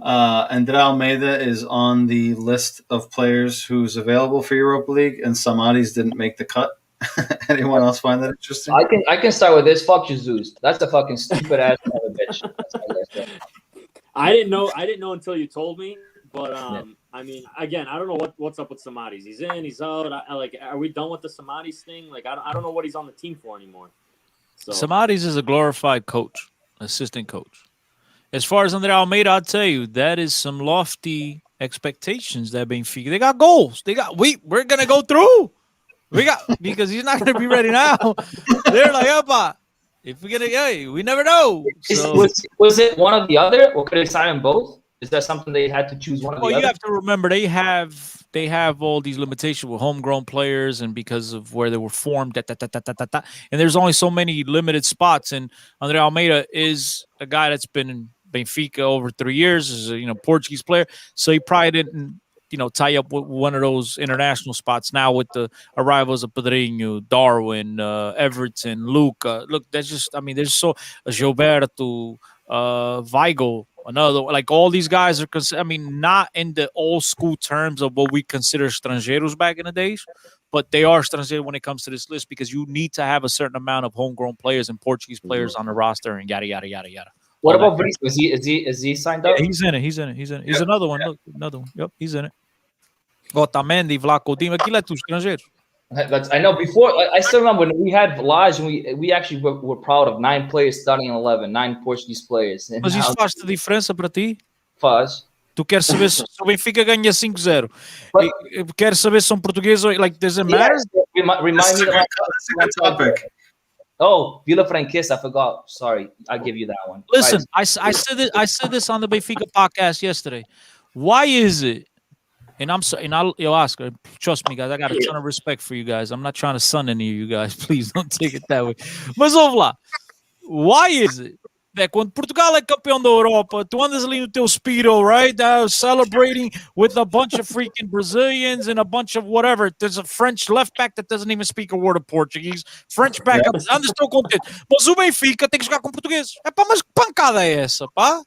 Andre Almeida is on the list of players who's available for Europa League and Samaris didn't make the cut? Anyone else find that interesting? I can start with this. Fuck Jesus. That's a fucking stupid ass bitch. I didn't know until you told me. But I mean, again, I don't know what's up with Samaris. He's in, he's out. Are we done with the Samaris thing? Like, I don't know what he's on the team for anymore. So Samaris is a glorified coach, assistant coach. As far as Andre Almeida, I'll tell you that is some lofty expectations that Benfica. They got goals. We're gonna go through. Because he's not gonna be ready now. They're like, Opa, if we're gonna, we never know. So, was it one or the other, or could they sign them both? Is that something they had to choose one of the other? Well, you have to remember they have all these limitations with homegrown players and because of where they were formed. And there's only so many limited spots. And Andre Almeida is a guy that's been in Benfica over 3 years, is a Portuguese player. So he probably didn't tie up with one of those international spots. Now with the arrivals of Pedrinho, Darwin, Everton, Luca. Look, that's just there's Gilberto, Weigl. Another, like all these guys are, not in the old school terms of what we consider estrangeiros back in the days, but they are estrangeiros when it comes to this list because you need to have a certain amount of homegrown players and Portuguese players on the roster and yada yada yada yada. What about Brice? Is he signed up? Yeah, he's in it. He's another one. Look, another one. Yep, he's in it. Otamendi, Vlaco Dimos, aquilo é tudo estrangeiros. I know. Before, I still remember when we had Vlaj, and we actually were proud of 9 players starting in 11, 9 Portuguese players. Mas isso faz diferença para ti? Faz. Tu queres saber se o Benfica ganha 5-0? Queres saber se são portugueses? Like, does it matter? Remind me. That's a good topic. Oh, Vila Franquista, I forgot. Sorry, I'll give you that one. Listen, I said this on the Benfica podcast yesterday. Why is it? And I'm sorry, and I'll ask her. Trust me, guys. I got a ton of respect for you guys. I'm not trying to sun any of you guys. Please don't take it that way. Mas ouve lá. Why is it that quando Portugal é campeão da Europa, tu andas ali no teu Speedo, right? Celebrating with a bunch of freaking Brazilians and a bunch of whatever. There's a French left back that doesn't even speak a word of Portuguese. French back, andas tão contente. Mas o Benfica tem que jogar com português. É pá, mas que pancada é essa, pá?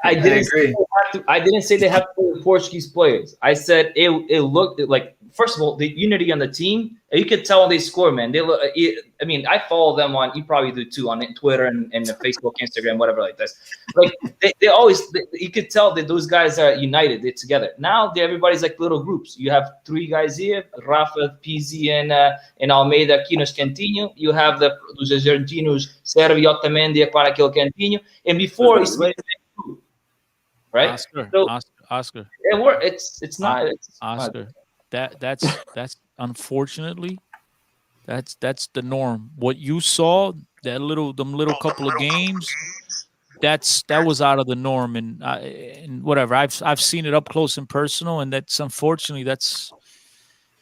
I didn't say they have to play with Portuguese players. I said it looked like first of all, the unity on the team. You could tell when they score, man. They look. I mean, I follow them on. You probably do too on Twitter and Facebook, Instagram, whatever like this. Like they always. You could tell that those guys are united. They're together. Now everybody's like little groups. You have 3 guys here: Rafa, Pizzi, and Almeida aqui nos cantinho. You have os argentinos Sérgio Otamendi para aquele cantinho. And before it's right. Oscar. It's not. Oscar. That's unfortunately that's the norm. What you saw, them little couple of games, that was out of the norm, and whatever. I've seen it up close and personal, and that's unfortunately that's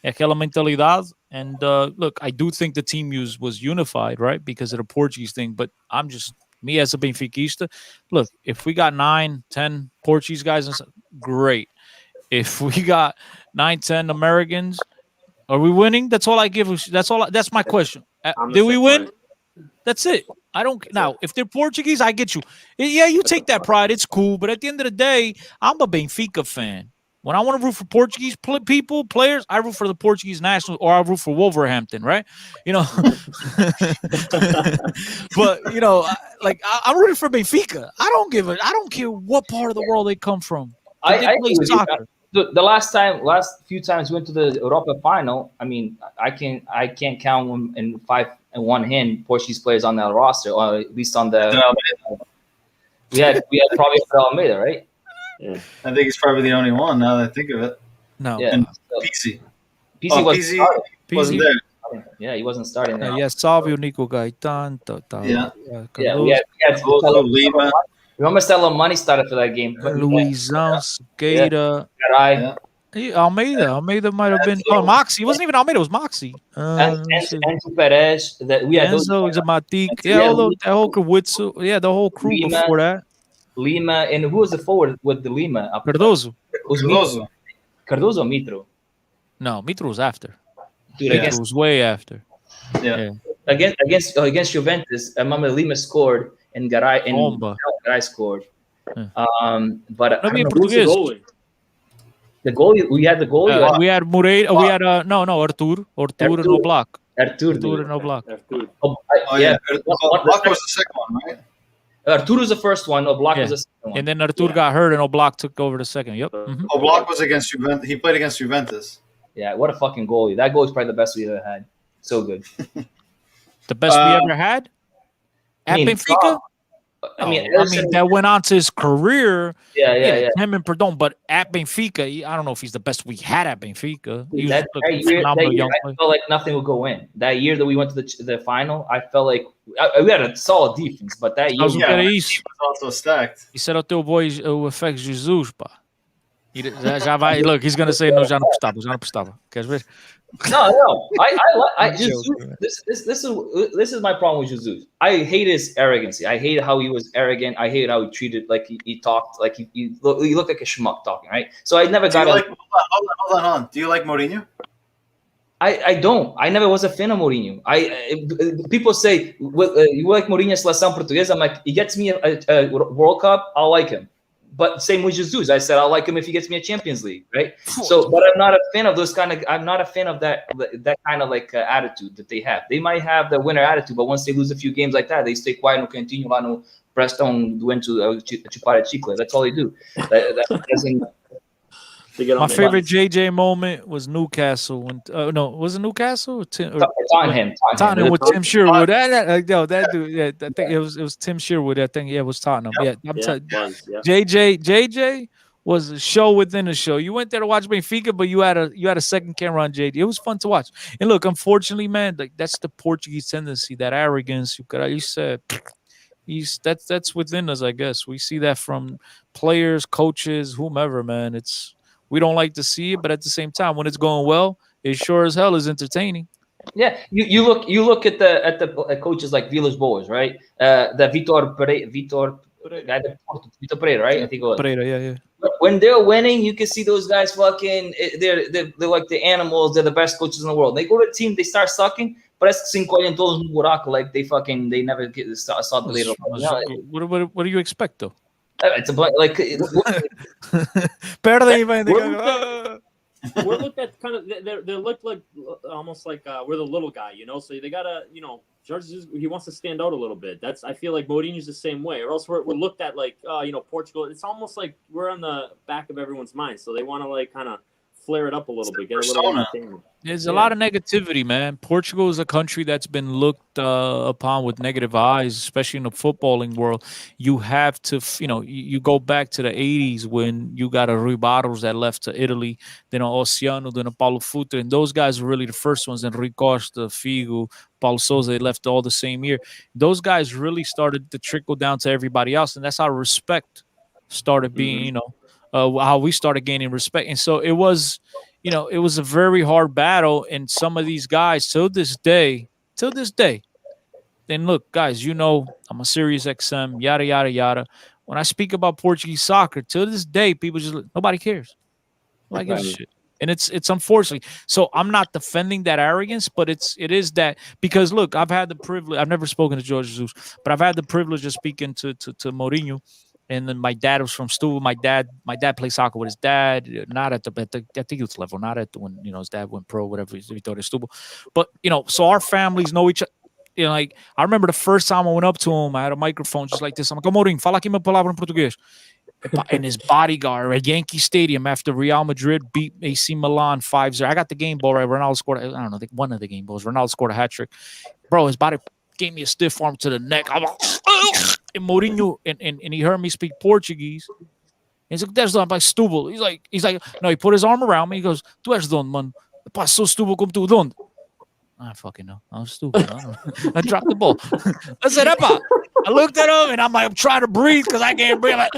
aquela mentalidade. And look, I do think the team was unified, right, because of the Portuguese thing. But I'm just me as a Benfiquista. Look, if we got 9, 10 Portuguese guys, great. If we got 9, 10 Americans, are we winning? That's all I give. That's my question. Did we win? That's it. I don't now. If they're Portuguese, I get you. Yeah, you take that pride. It's cool. But at the end of the day, I'm a Benfica fan. When I want to root for Portuguese players, I root for the Portuguese national, or I root for Wolverhampton, right? You know. But you know, like I'm rooting for Benfica. I don't care what part of the world they come from. I play soccer. The last few times we went to the Europa final. I mean, I can't count them in 5 and 1 hand Portuguese players on that roster, or at least on the. We had probably Almeida, right? Yeah. I think he's probably the only one now that I think of it. No. Yeah. And Pizzi. Wasn't there. Yeah, he wasn't starting there. Yes, Salvio, Nico Gaitan. We had Lima. Remember Stella Money started for that game. Luizão, Sequeira. Almeida might have been. Oh, Moxie. It wasn't even Almeida. It was Moxie. Enzo Perez. We had Enzo, Zamatic. Yeah, the whole crew. Witzel. Yeah, the whole crew Lima, before that. Lima. And who was the forward with the Lima? Cardozo. Cardozo or Mitro? No, Mitro was after. Dude, Mitro was way after. Yeah. Against Juventus, Mama Lima scored and Garay scored. But who's the goalie? The goalie, we had the goalie. We had Moreira. We had Artur and Oblak. Artur and Oblak. Yeah. Oblak was the second one, right? Artur was the first one. Oblak was the second one. And then Artur got hurt, and Oblak took over the second. Yep. Oblak was against Juventus. He played against Juventus. Yeah, what a fucking goalie! That goal is probably the best we ever had. So good. The best we ever had at Benfica. I mean, that went on to his career. Yeah. Him and Perdón, but at Benfica, I don't know if he's the best we had at Benfica. He was that year, I felt like nothing would go in. That year that we went to the final, I felt like we had a solid defense, but that year, he was also stacked. He said, "O teu boy, o FX Jesus, pá." Já vai. Look, he's gonna say, "No, já não prestava." Queres ver? No. I Jesus, this is my problem with Jesus. I hate his arrogancy. I hate how he was arrogant. I hate how he treated, like he talked, like he looked like a schmuck talking, right? So I never got. Hold on. Do you like Mourinho? I don't. I never was a fan of Mourinho. People say you like Mourinho seleção portuguesa. I'm like, he gets me a World Cup, I'll like him. But same with Jesus. I said I'll like him if he gets me a Champions League, right? So, but I'm not a fan of those kind of. I'm not a fan of that kind of like attitude that they have. They might have the winner attitude, but once they lose a few games like that, they stay quiet and continue lá no prestão doente chupar a chicle. That's all they do. That doesn't. My favorite JJ moment was Newcastle. Was it Newcastle? Tottenham with Tim Sherwood. That dude. Yeah, I think it was Tim Sherwood. I think it was Tottenham. Yeah, JJ was a show within a show. You went there to watch Benfica, but you had a second camera on JJ. It was fun to watch. And look, unfortunately, man, like that's the Portuguese tendency, that arrogance. You said. That's within us, I guess. We see that from players, coaches, whomever, man. We don't like to see it, but at the same time, when it's going well, it sure as hell is entertaining. Yeah, you look at the coaches like Villas Boas, right? The Vitor Pereira, right? I think it was. Pereira, yeah. But when they're winning, you can see those guys fucking. They're like the animals. They're the best coaches in the world. They go to a team, they start sucking. Parece que se encolhem todos no buraco, like they never saw the later. What do you expect though? It's like Perdem. we're looked at kind of they look like almost like we're the little guy, you know. So they gotta, you know, George he wants to stand out a little bit. I feel like Mourinho's the same way, or else we're looked at like you know, Portugal. It's almost like we're on the back of everyone's mind, so they want to like kind of flare it up a little bit, get a little entertainment. There's a lot of negativity, man. Portugal is a country that's been looked upon with negative eyes, especially in the footballing world. You have to, you know, you go back to the 80s when you got a Rui Barros that left to Italy, then a Oceano, then a Paulo Futre, and those guys were really the first ones. And Rui Costa, Figo, Paulo Sousa, they left all the same year. Those guys really started to trickle down to everybody else, and that's how respect started being, you know, how we started gaining respect. And so it was, you know, it was a very hard battle. And some of these guys till this day, then look, guys, you know, I'm a Sirius XM, yada, yada, yada. When I speak about Portuguese soccer, till this day, people just, nobody cares. Nobody gives a shit. And it's unfortunately. So I'm not defending that arrogance, but it is that, because look, I've had the privilege, I've never spoken to George Jesus, but I've had the privilege of speaking to Mourinho. And then my dad was from Stu. My dad played soccer with his dad, not at the youth level, not at the when, you know, his dad went pro, whatever. Vitória SC. But you know, so our families know each other. You know, like I remember the first time I went up to him, I had a microphone just like this. I'm like, Mourinho, fala aqui uma palavra em português. And his bodyguard at Yankee Stadium after Real Madrid beat AC Milan 5-0. I got the game ball right. Ronaldo scored, I don't know, one of the game balls. Ronaldo scored a hat trick. Bro, his body gave me a stiff arm to the neck. I'm like, and Mourinho, and he heard me speak Portuguese. He's like, that's not my stubble. He's like, no, he put his arm around me. He goes, tu és de onde, mano? Pá, sou stubble como tu, de onde? I fucking know. I was stupid. I dropped the ball. I said, Epa. I looked at him and I'm like, I'm trying to breathe because I can't breathe. Like,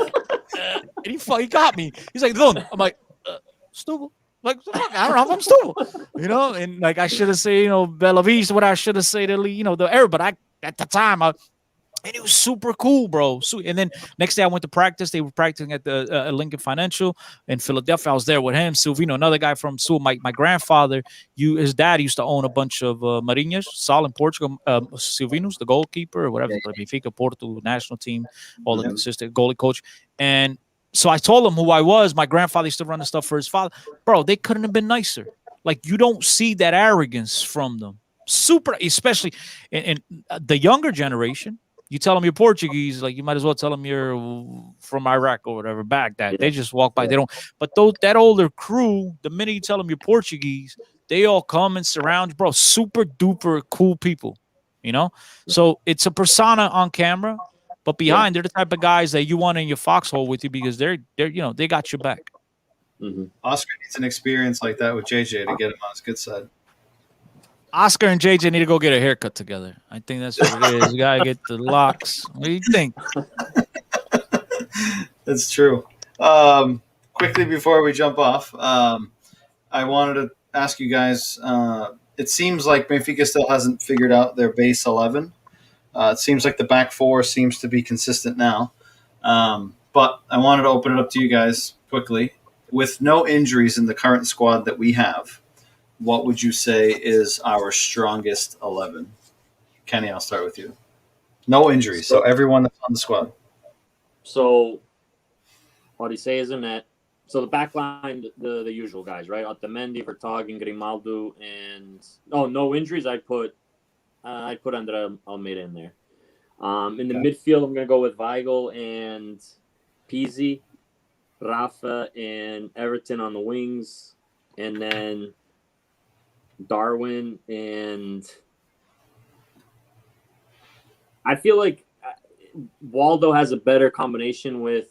and he got me. He's like, Don. I'm like, stupid. Like, I don't know if I'm stupid. You know, and like I should have said, you know, Bella Vista, what I should have said, you know, the air. But at the time, and it was super cool, bro. And then next day I went to practice. They were practicing at the Lincoln Financial in Philadelphia. I was there with him. Silvino, another guy from Sul. My grandfather, his dad used to own a bunch of Marinhas, Sal in Portugal. Silvino's the goalkeeper or whatever. Benfica, Porto national team, all the consistent goalie coach. And so I told him who I was. My grandfather used to run the stuff for his father. Bro, they couldn't have been nicer. Like, you don't see that arrogance from them. Super, especially in the younger generation. You tell them you're Portuguese, like you might as well tell them you're from Iraq or whatever. Baghdad, they just walk by. They don't. But that older crew, the minute you tell them you're Portuguese, they all come and surround you, bro. Super duper cool people, you know. So it's a persona on camera, but behind they're the type of guys that you want in your foxhole with you because they're you know, they got your back. Oscar needs an experience like that with JJ to get him on his good side. Oscar and JJ need to go get a haircut together. I think that's what it is. You gotta get the locks. What do you think? That's true. Quickly before we jump off, I wanted to ask you guys. It seems like Benfica still hasn't figured out their base 11. It seems like the back four seems to be consistent now. But I wanted to open it up to you guys quickly. With no injuries in the current squad that we have, what would you say is our strongest 11? Kenny, I'll start with you. No injuries, so everyone that's on the squad. So, what do you say is in that? So the back line, the usual guys, right? Otamendi, Vertonghen, Grimaldo, and no injuries. I'd put Andre Almeida in there. In the midfield, I'm gonna go with Weigl and Pizzi, Rafa and Everton on the wings, and then Darwin, and I feel like Waldo has a better combination with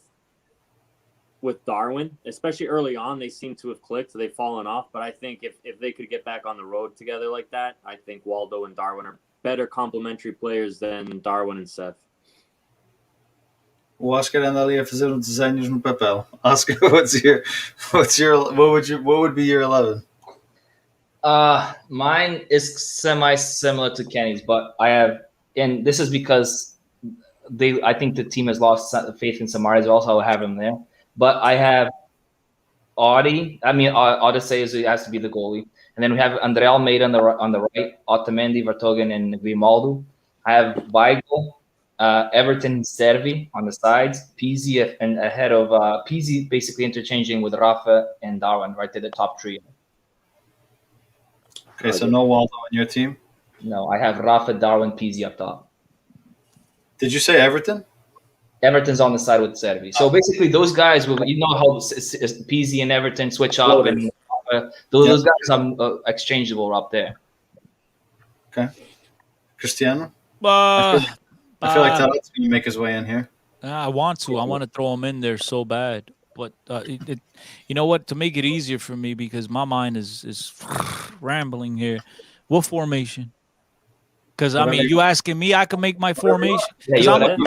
Darwin, especially early on. They seem to have clicked. They've fallen off, but I think if they could get back on the road together like that, I think Waldo and Darwin are better complementary players than Darwin and Seth. O Oscar anda ali a fazer uns desenhos no papel. Oscar, what would be your 11? Mine is semi-similar to Kenny's, but I have, and this is because I think the team has lost faith in Samari as well, so I'll have him there. But I have Audi. I mean, Odyssey has to be the goalie, and then we have Andre Almeida on the right, Otamendi, Vertonghen, and Grimaldo. I have Weigl, Everton, Servi on the sides, Pizzi and ahead of Pizzi, basically interchanging with Rafa and Darwin right there, the top trio. Okay, so no Waldo on your team. No, I have Rafa, Darwin, Pizzi up top. Did you say Everton? Everton's on the side with Servi. So basically, those guys will, you know how Pizzi and Everton switch up, and those guys are exchangeable up there. Okay, Cristiano. I feel like Talat's going to make his way in here. I want to throw him in there so bad, but you know what? To make it easier for me, because my mind is rambling here. What formation? Because I mean, you asking me, I can make my formation. Yeah,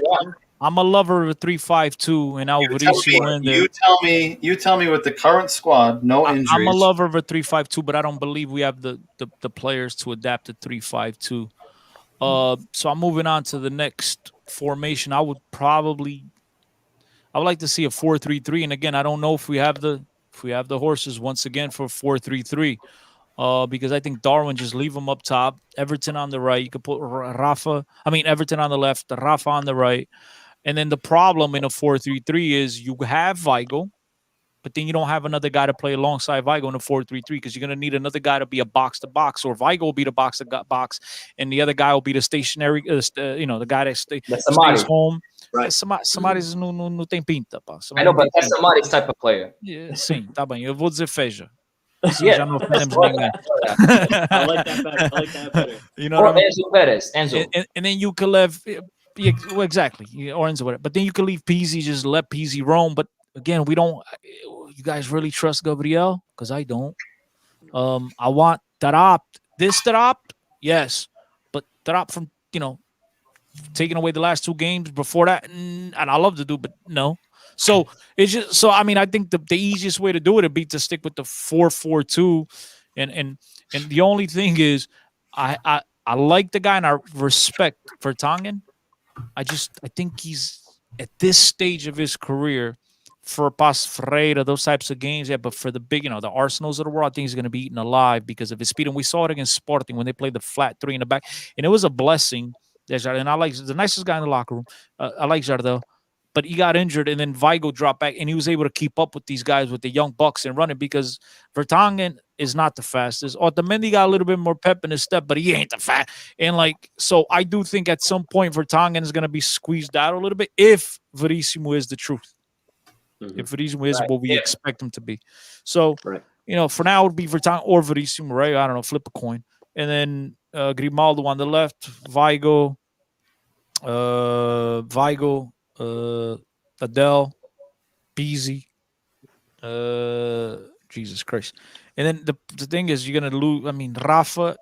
I'm a lover of a 3-5-2, and You tell me with the current squad, no injuries. I'm a lover of a 3-5-2, but I don't believe we have the players to adapt to 3-5-2. So I'm moving on to the next formation. I would like to see a 4-3-3, and again, I don't know if we have the horses once again for 4-3-3. Because I think Darwin, just leave him up top. Everton on the right. You could put Everton on the left, Rafa on the right. And then the problem in a 4-3-3 is you have Weigl, but then you don't have another guy to play alongside Weigl in a 4-3-3 because you're going to need another guy to be a box-to-box, or Weigl will be the box-to-box, and the other guy will be the stationary, the guy that stays home. Right. Samaris não tem pinta, pá. I know, but that's Samaris type of player. Yeah, sim, tá bem. Eu vou dizer feija. Yeah. Já não ofendemos ninguém. I like that better. You know what I mean? Enzo Perez. And then you could leave, exactly, or Enzo, whatever. But then you could leave Pizzi, just let Pizzi roam. But again, we don't. You guys really trust Gabriel? Because I don't. I want Tarap. This Tarap, yes, but Tarap from taking away the last two games before that, and I love to do, but no. So it's just I mean, I think the easiest way to do it would be to stick with the 4-4-2, and the only thing is I like the guy and I respect Vertonghen. I think he's at this stage of his career for Pas Ferreira, those types of games, but for the big, the Arsenals of the world, I think he's going to be eaten alive because of his speed. And we saw it against Sporting when they played the flat three in the back, and it was a blessing. And I like the nicest guy in the locker room. I like Jardel. But he got injured, and then Weigl dropped back, and he was able to keep up with these guys, with the young bucks, and running because Vertonghen is not the fastest. Otamendi got a little bit more pep in his step, but he ain't the fast. And so I do think at some point Vertonghen is going to be squeezed out a little bit if Verissimo is the truth. Mm-hmm. If Verissimo is what we expect him to be. So, for now it would be Vertonghen or Verissimo, right? I don't know, flip a coin. And then Grimaldo on the left, Weigl, Adele, Pizzi, Jesus Christ. And then the thing is, you're gonna lose. I mean, Rafa,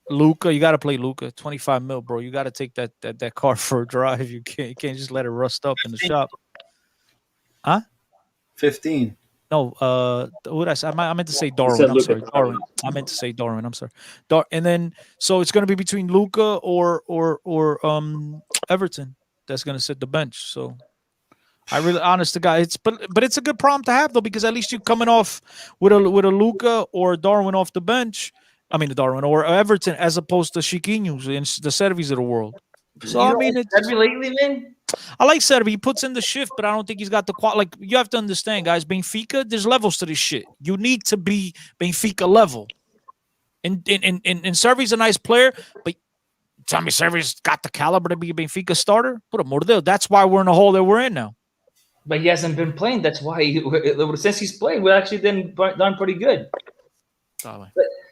Luca, you gotta play Luca. 25 mil, bro. You gotta take that car for a drive. You can't just let it rust up in the shop. Huh? 15. No, what I said, I meant to say Darwin. I'm sorry, Darwin. I meant to say Darwin. I'm sorry. And then so it's gonna be between Luca or Everton. That's gonna sit the bench. So I really, honest to God, but it's a good problem to have though, because at least you're coming off with a Luca or Darwin off the bench. I mean, the Darwin or Everton, as opposed to Chiquinhos and the Servis of the world. So I mean, it's lately, man. I like Servi. He puts in the shift, but I don't think he's got the quality. Like, you have to understand, guys. Benfica, there's levels to this shit. You need to be Benfica level. And Servi's a nice player, but tell me Servi's got the caliber to be a Benfica starter? Put a Mordel. That's why we're in the hole that we're in now. But he hasn't been playing. That's why since he's played, we've actually done pretty good.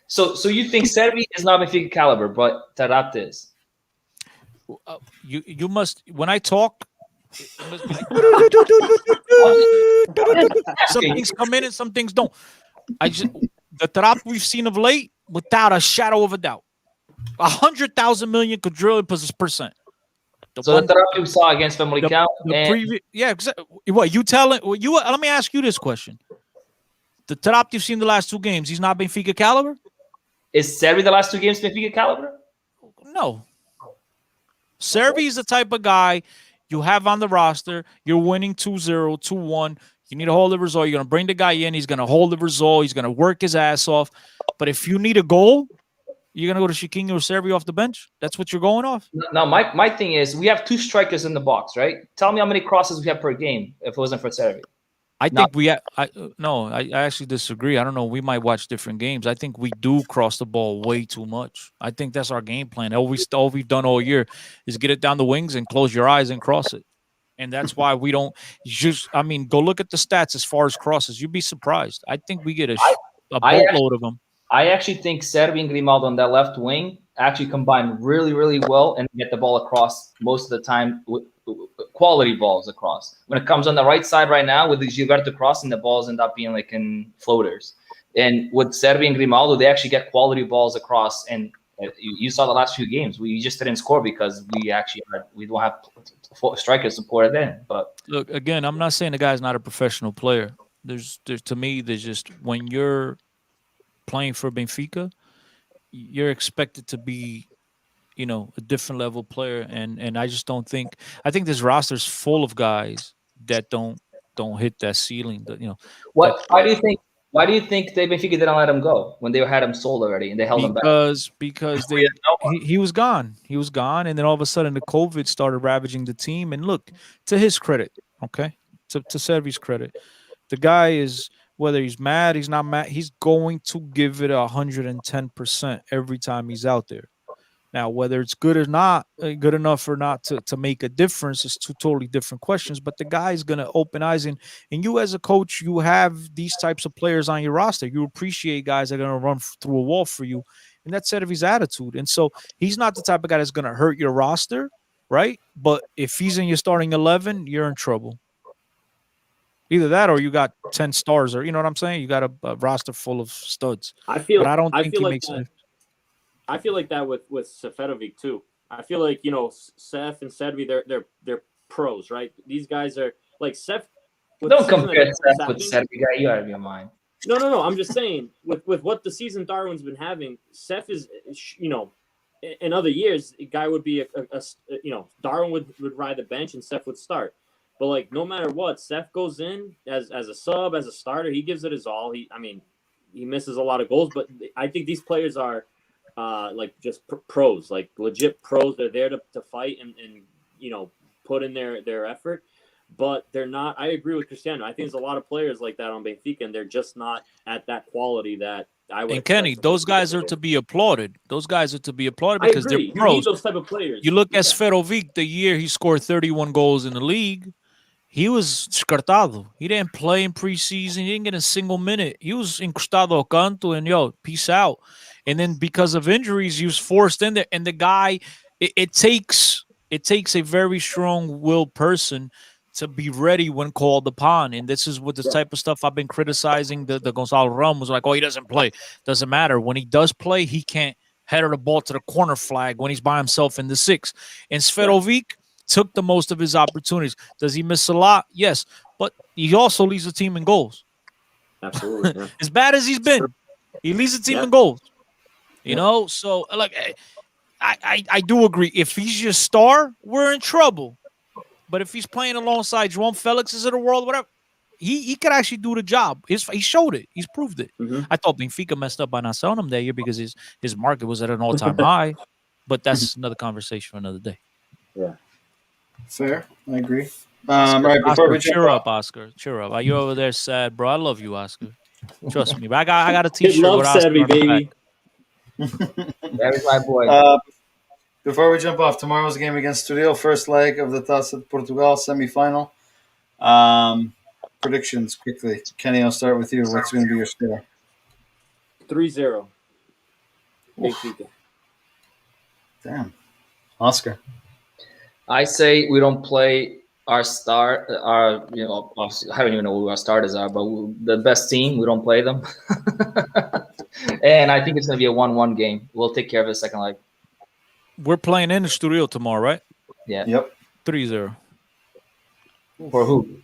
So you think Servi is not Benfica caliber, but Tarat is? You must, when I talk, must be like, some things come in and some things don't. The Tarat we've seen of late, without a shadow of a doubt, 100,000 million quadrillion percent. The Tarat we saw against Famalicão. What you telling? Let me ask you this question: the Tarat you've seen the last two games, he's not Benfica caliber. Is Servi the last two games Benfica caliber? No. Servi is the type of guy you have on the roster. You're winning 2-0, 2-1. You need to hold the result. You're going to bring the guy in. He's going to hold the result. He's going to work his ass off. But if you need a goal, You're gonna go to Chiquinho or Servi off the bench? That's what you're going off? No, my thing is we have 2 strikers in the box, right? Tell me how many crosses we have per game if it wasn't for Servi. I think I actually disagree. I don't know. We might watch different games. I think we do cross the ball way too much. I think that's our game plan. All we've done all year is get it down the wings and close your eyes and cross it. And that's why we don't go look at the stats as far as crosses. You'd be surprised. I think we get a boatload of them. I actually think Servi and Grimaldo on that left wing actually combine really, really well and get the ball across most of the time with quality balls across. When it comes on the right side right now with the Gilberto crossing, the balls end up being like in floaters. And with Servi and Grimaldo, they actually get quality balls across. And you saw the last few games. We just didn't score because we don't have strikers supported in. But look, again, I'm not saying the guy's not a professional player. There's just when you're playing for Benfica, you're expected to be, a different level player, and I just don't think. I think this roster's full of guys that don't hit that ceiling. Why do you think? Why do you think Benfica didn't let him go when they had him sold already and they held him back? Because he was gone. He was gone, and then all of a sudden the COVID started ravaging the team. And look, to his credit, okay, to Servi's credit, the guy is. Whether he's mad, he's not mad, he's going to give it 110% every time he's out there. Now, whether it's good or not, good enough or not to make a difference is 2 totally different questions. But the guy's going to open eyes. And you as a coach, you have these types of players on your roster. You appreciate guys that are going to run through a wall for you. And that's out of his attitude. And so he's not the type of guy that's going to hurt your roster, right? But if he's in your starting 11, you're in trouble. Either that or you got 10 stars, or you know what I'm saying? You got a roster full of studs. I don't think he makes sense. I feel like that with Seferovic too. I feel like, Seth and Servi, they're pros, right? These guys are like Seth. Don't compare Seth with Servi, guy. You out of your mind. No. I'm just saying with what the season Darwin's been having, Seth is, in other years, a guy would be Darwin would ride the bench and Seth would start. But like no matter what, Seth goes in as a sub, as a starter. He gives it his all. He misses a lot of goals, but I think these players are like just pros, like legit pros. They're there to fight and put in their effort. But they're not. I agree with Cristiano. I think there's a lot of players like that on Benfica, and they're just not at that quality that I would. And Kenny, those guys are to be applauded. Those guys are to be applauded because they're pros. You need those type of players. You look at Seferovic, the year he scored 31 goals in the league. He was descartado. He didn't play in preseason. He didn't get a single minute. He was encrustado al canto and, peace out. And then because of injuries, he was forced in there. And the guy, it takes a very strong-willed person to be ready when called upon. And this is what the type of stuff I've been criticizing the Gonzalo Ramos. Like, he doesn't play. Doesn't matter. When he does play, he can't header the ball to the corner flag when he's by himself in the 6. And Seferovic took the most of his opportunities. Does he miss a lot? Yes. But he also leads the team in goals. Absolutely. Yeah. As bad as he's been, he leads the team in goals. You know? So, like, I do agree. If he's your star, we're in trouble. But if he's playing alongside João Felix's of the world, whatever, he could actually do the job. He showed it. He's proved it. Mm-hmm. I thought Benfica messed up by not selling him that year because his market was at an all-time high. But that's another conversation for another day. Yeah. Fair. I agree. Right, before we cheer up, Oscar. Cheer up. You're over there sad, bro. I love you, Oscar. Trust me. But I got a T-shirt with Oscar Servi, baby. There's my boy. Before we jump off, tomorrow's game against Estoril, first leg of the Taça de Portugal semi-final. Predictions quickly. Kenny, I'll start with you. What's going to be your score? 3-0. Benfica. Damn. Oscar. I say we don't play our star. I don't even know who our starters are, but the best team, we don't play them. And I think it's going to be a 1-1 game. We'll take care of it second leg. We're playing in Estoril tomorrow, right? Yeah. Yep. 3-0. For who?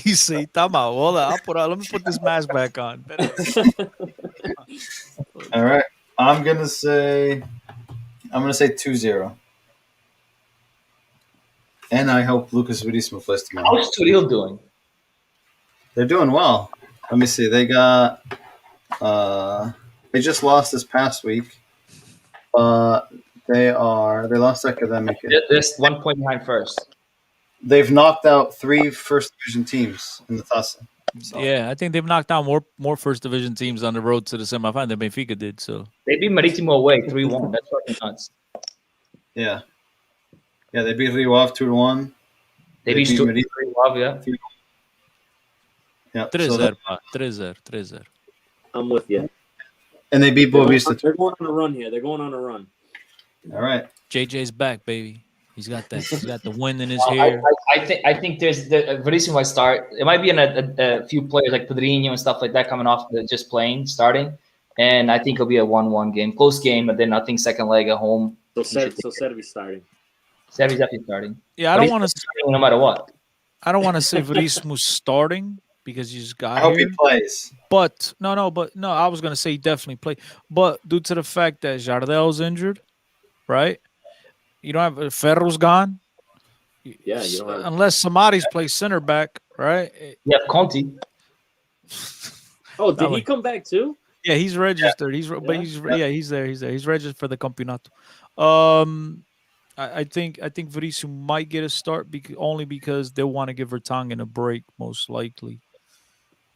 Isso aí tá mal. Hold on. Let me put this mask back on. All right. I'm gonna say 2-0. And I hope Lucas Veríssimo plays tomorrow. How's Estoril doing? They're doing well. Let me see. They got. They just lost this past week. They lost Academic. They're 1 point behind first. They've knocked out 3 first division teams in the Taça. So. Yeah, I think they've knocked out more first division teams on the road to the semifinal than Benfica did. So they beat Marítimo away 3-1. That's fucking nuts. Yeah. Yeah, they beat Rio Ave 2-1. They beat Rio Ave, yeah. Yeah. 3-0, 3-0. I'm with you. And they beat Boavista. They're going on a run here. They're going on a run. All right. JJ's back, baby. He's got that. He's got the wind in his hair. I think there's the Verissimo might start. It might be in a few players like Pedrinho and stuff like that coming off just playing, starting. And I think it'll be a 1-1 game. Close game, but then I think second leg at home. So Serbi's starting. Serbi's definitely starting. Yeah, I don't want to. No matter what. I don't want to say Verissimo's starting because he just got I hope here. he plays. But no, I was gonna say he definitely played. But due to the fact that Jardel's injured, right? You don't have Ferro's gone. Yeah, you don't have, unless somebody's play center back, right? Yeah, Conti. Oh, did he come back too? Yeah, he's registered. He's there. He's there. He's registered for the Campeonato. I think Verissimo might get a start only because they want to give Vertonghen a break, most likely.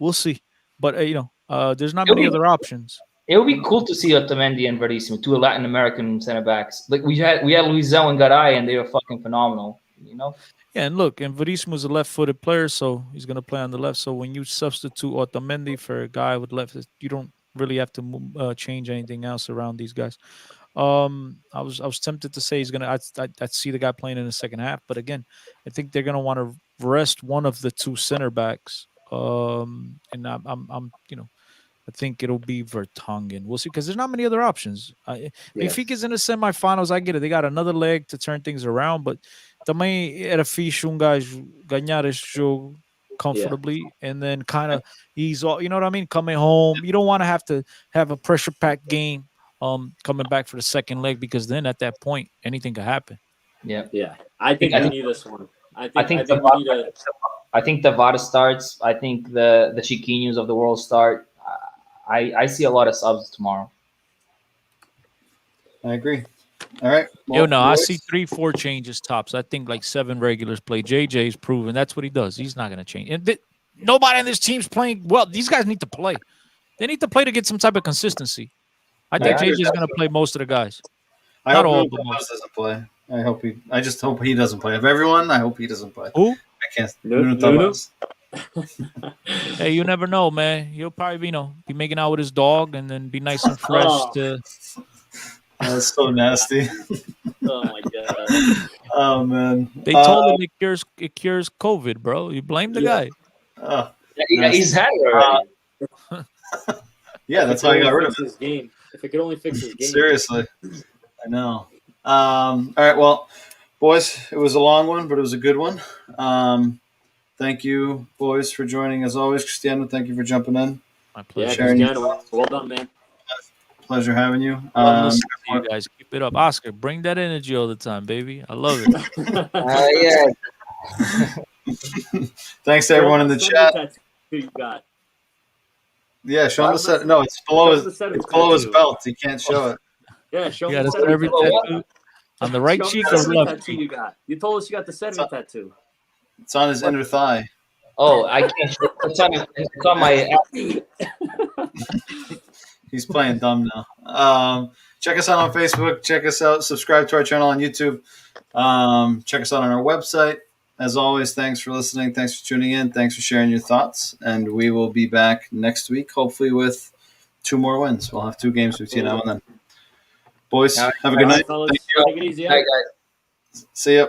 We'll see, but there's not many other options. It would be cool to see Otamendi and Verissimo, 2 Latin American center backs. Like we had Luizão and Garay, and they were fucking phenomenal. Yeah, and look, and Verissimo's a left-footed player, so he's gonna play on the left. So when you substitute Otamendi for a guy with left, you don't really have to change anything else around these guys. I was tempted to say he's gonna. I'd see the guy playing in the second half, but again, I think they're gonna want to rest one of the 2 center backs. And I think it'll be Vertonghen. We'll see, because there's not many other options. Benfica's in the semifinals. I get it. They got another leg to turn things around, but também era fixe gajo ganhar este jogo comfortably and then kind of ease off. You know what I mean? Coming home, you don't want to have a pressure-packed game coming back for the second leg, because then at that point anything could happen. Yeah. I think we need this one. I think the Vada starts. I think the Chiquinhos of the world start. I see a lot of subs tomorrow. I agree. All right. Well, I see 3-4 changes tops. I think like 7 regulars play. JJ's proven that's what he does. He's not going to change. And nobody in this team's playing well. These guys need to play. They need to play to get some type of consistency. I think JJ's going to play most of the guys. I hope all, but most doesn't play. I just hope he doesn't play. Of everyone, I hope he doesn't play. Who? I can't. Nuno? Hey, you never know, man. He'll probably be making out with his dog and then be nice and fresh That's so nasty. Oh my god. Oh man. They told him it cures COVID, bro. You blame the guy. He's had it already. Yeah, that's how he got rid of his game. If it could only fix his game. Seriously. I know. All right, well, boys, it was a long one, but it was a good one. Thank you, boys, for joining as always. Cristiano, thank you for jumping in. My pleasure. Cristiano, well done, man. Pleasure having you. Listen to you guys. Keep it up. Oscar, bring that energy all the time, baby. I love it. Yeah. Thanks to everyone in the chat. You got. Yeah, show him the set. No, it's below his belt. He can't show it. Yeah, show him the Serbi tattoo on the right cheek or left cheek. You got. You told us you got the Serbi tattoo. It's on his inner thigh. Oh, I can't. It's on my. He's playing dumb now. Check us out on Facebook. Check us out. Subscribe to our channel on YouTube. Check us out on our website. As always, thanks for listening. Thanks for tuning in. Thanks for sharing your thoughts. And we will be back next week, hopefully with 2 more wins. We'll have 2 games between now and then. Boys, have a good night. Thank you. Take it easy. Bye, guys. See ya.